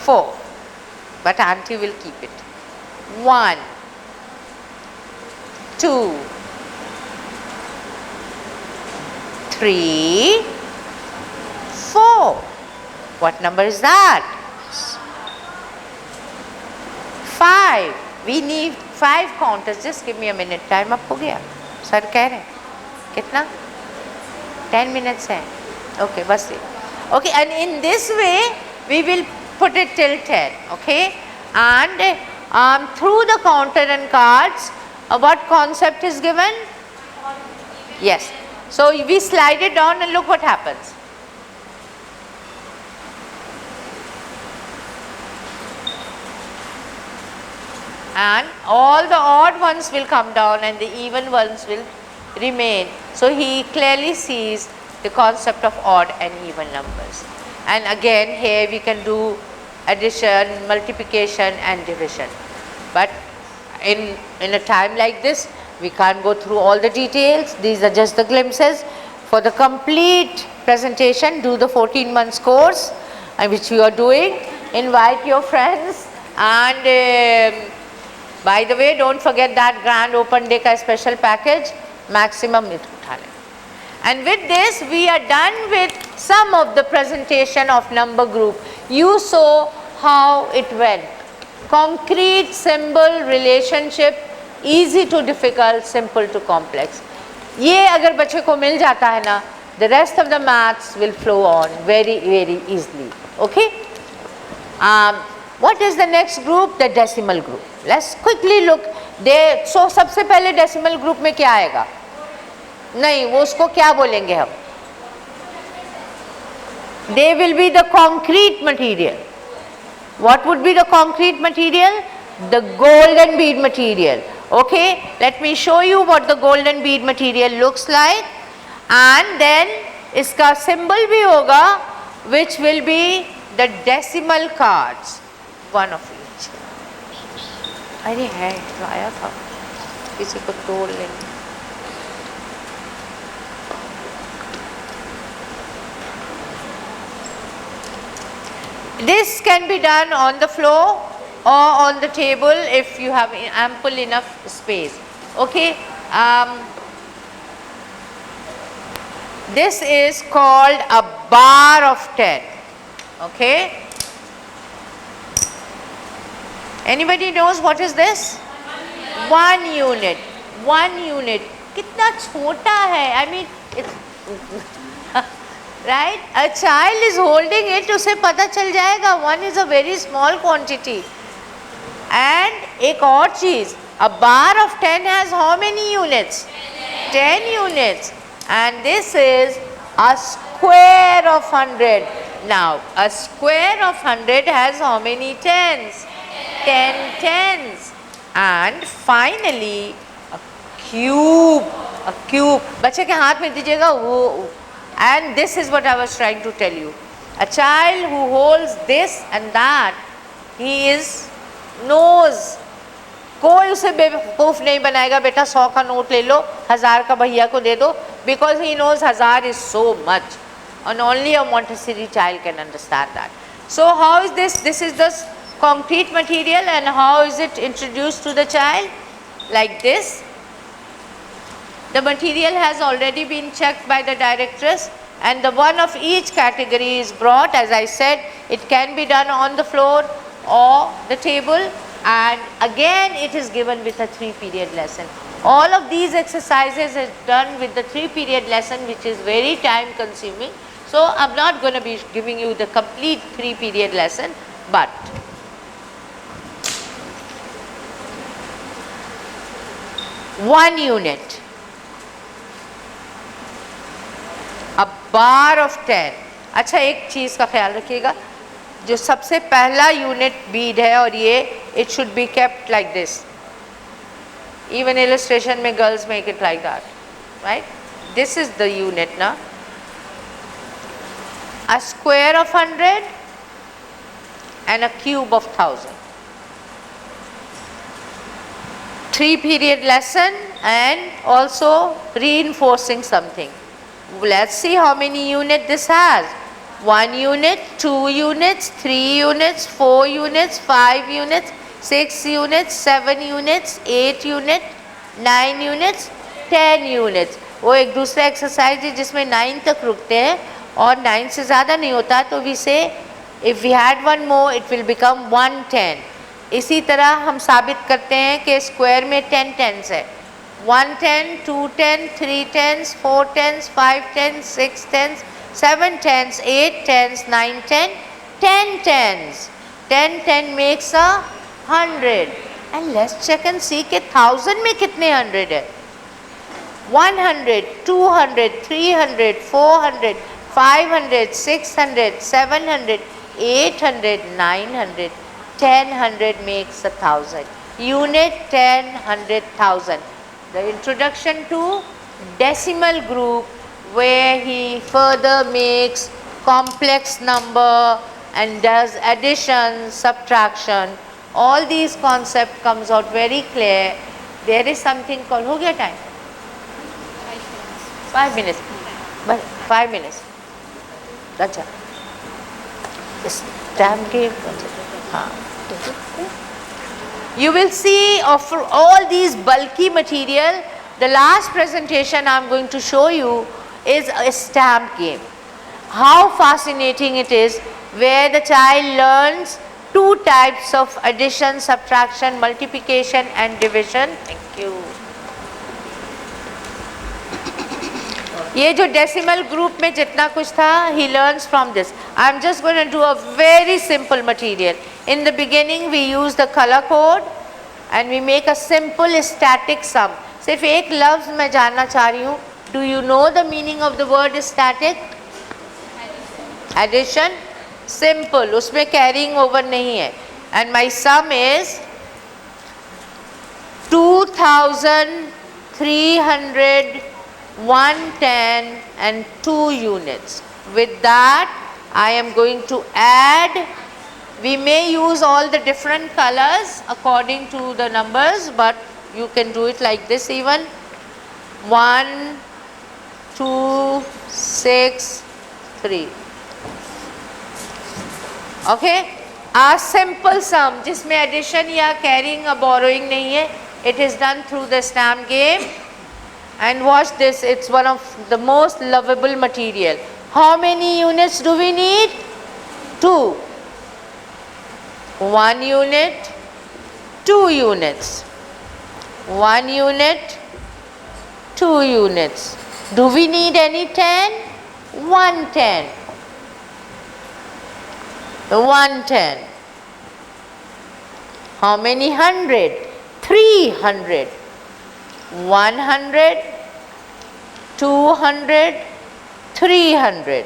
Speaker 1: 4, but auntie will keep it. 1, 2, 3, 4. What number is that? 5. We need 5 counters. Just give me a minute. Time up हो गया. Sir कह रहे हैं. कितना? 10 minutes है. Okay, बस ये. Okay, and in this way we will put it till 10. Okay, and through the counter and cards, what concept is given? Yes. So we slide it down and look what happens. And all the odd ones will come down and the even ones will remain. So he clearly sees the concept of odd and even numbers. And again here we can do addition, multiplication and division. But in a time like this, we can't go through all the details. These are just the glimpses. For the complete presentation, do the 14 months course which you are doing. Invite your friends, and by the way, don't forget that grand open day ka special package, maximum it uthane. And with this, we are done with some of the presentation of number group. You saw how it went. Concrete, symbol, relationship, easy to difficult, simple to complex. ये अगर बच्चे को मिल जाता है ना, the rest of the maths will flow on very, very easily. Okay? What is the next group? The decimal group. Let's quickly look. So सबसे पहले decimal group में क्या आएगा? नहीं, वो उसको क्या बोलेंगे हम? They will be the concrete material. What would be the concrete material? The golden bead material. Okay, let me show you what the golden bead material looks like, and then इसका symbol भी होगा, which will be the decimal cards, one of each. अरे है तो आया था, किसी को तोड़ लेंगे. This can be done on the floor or on the table if you have ample enough space. Okay. This is called a bar of 10. Okay. Anybody knows what is this? 1 unit. 1 unit. कितना छोटा है? I mean, it's right? A child is holding it, उसे पता चल जाएगा. 1 is a very small quantity. And एक और चीज, a bar of 10 has how many units? 10 units. And this is a square of 100. Now, a square of 100 has how many tens? 10 tens. And finally, a cube. A cube. बच्चे के हाथ में दीजिएगा वो. And this is what I was trying to tell you. A child who holds this and that, he is knows. कोई उसे बेवकूफ नहीं बनाएगा, बेटा 100 का नोट ले लो, 1000 का भैया को दे दो, because he knows 1000 is so much, and only a Montessori child can understand that. So how is this? This is the concrete material, and how is it introduced to the child? Like this. The material has already been checked by the directress, and the one of each category is brought. As I said, it can be done on the floor or the table, and again it is given with a 3-period lesson. All of these exercises is done with the 3-period lesson, which is very time consuming. So I am not going to be giving you the complete 3-period lesson, but one unit, a bar of 10. अच्छा, एक चीज़ का ख्याल रखिएगा, जो सबसे पहला unit Beed है और ये it should be kept like this. Even illustration में girls make it like that, right? This is the unit now. A square of 100 and a cube of 1000. 3-period lesson and also reinforcing something. Let's see how many units this has. 1 unit, 2 units, 3 units, 4 units, 5 units, 6 units, 7 units, 8 units, 9 units, 10 units. वो एक दूसरा exercise है जिसमें 9 तक रुकते हैं और 9 से ज़्यादा नहीं होता, तो we say if we had one more it will become 110. इसी तरह हम साबित करते हैं कि स्क्वायर में 10 टेंस है. 110, 210, 3 tens, 4 tens, 5 tens, 6 tens, 7 tens, 8 tens, 9 ten, 10 tens. 10 10 makes 100. And let's check and see कि 1000 में कितने 100 है. 100, 200, 300, 400, 500, 600, 700, 800, 900, 1000 makes 1000. Unit 10, 100, 1000. The introduction to decimal group, where he further makes complex number and does addition, subtraction. All these concepts comes out very clear. There is something called, हो गया time? 5 minutes. But 5 minutes. अच्छा. Stamp के हाँ. You will see of all these bulky material, the last presentation I am going to show you is a stamp game. How fascinating it is, where the child learns 2 types of addition, subtraction, multiplication and division. Thank you. ये जो decimal group में जितना कुछ था, he learns from this. I am just going to do a very simple material. In the beginning we use the color code and we make a simple static sum. सिर्फ एक लफ्ज़ मैं जानना चाह रही हूँ. Do you know the meaning of the word static? Addition. Simple. उसमें carrying over नहीं है. And my sum is 2300, 110 and 2 units. With that I am going to add. We may use all the different colors according to the numbers, but you can do it like this even. 1, 2, 6, 3. Okay? A simple sum जिसमें addition या carrying or borrowing नहीं है. It is done through the stamp game. And watch this, it's one of the most lovable material. How many units do we need? 2. 1 unit, 2 units. 1 unit, 2 units. Do we need any 10? 110. 110. How many 100? 300. 100, 200, 300.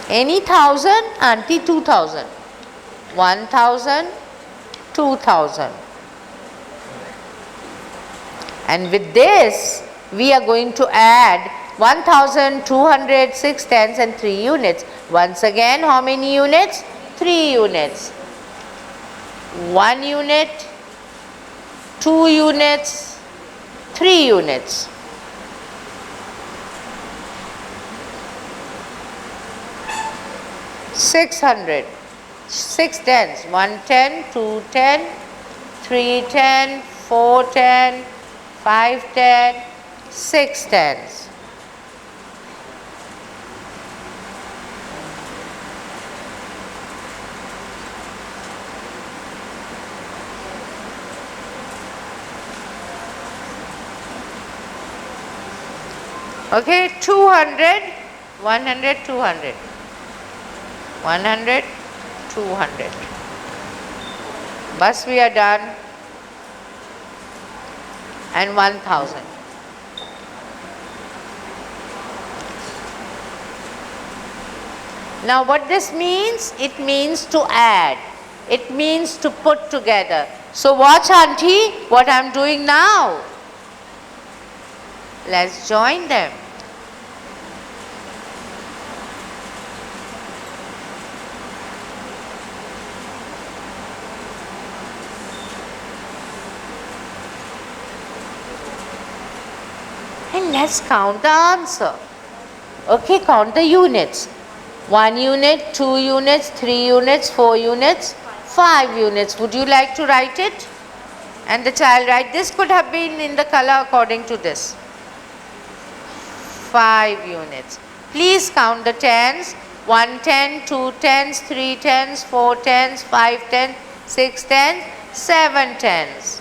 Speaker 1: Any 1000? Auntie, 2000. 1000, 2000. And with this, we are going to add 1200, 6 tens and 3 units. Once again, how many units? 3 units. 1 unit, 2 units, 3 units. $600, 6 tens, 110, 210, 310, 410, 510, 6 tens. Okay, 200, 100, 200. 100, 200. Bus we are done. And 1000. Now what this means? It means to add. It means to put together. So watch, auntie, what I am doing now. Let's join them. And let's count the answer. Okay, count the units. 1 unit, 2 units, 3 units, 4 units, 5 units. Would you like to write it? And the child write, this could have been in the color according to this. 5 units. Please count the tens. 1 10, 2 tens, 3 tens, 4 tens, 5 tens, 6 tens, 7 tens.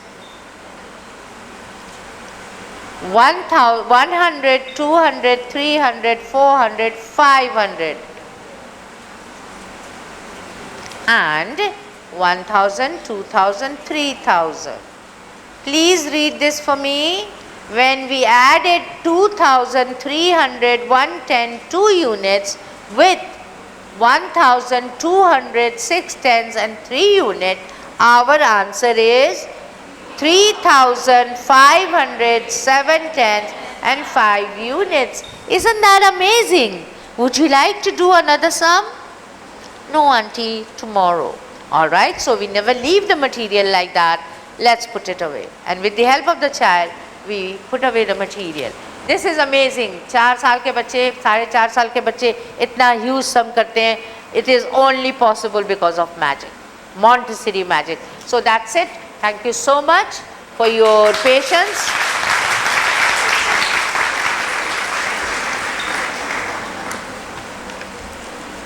Speaker 1: 100, 200, 300, 400, 500. And 1000, 2000, 3000. Please read this for me. When we added 2300, 110, 2 units with 1200, 6 tens and 3 units, our answer is 3500, 7 tens and 5 units. Isn't that amazing? Would you like to do another sum? No, auntie, tomorrow. Alright, so we never leave the material like that. Let's put it away. And with the help of the child, we put away the material. This is amazing. 4 साल के बच्चे, 4.5 साल के बच्चे इतना huge sum करते हैं. It is only possible because of magic. Montessori magic. So that's it. Thank you so much for your patience.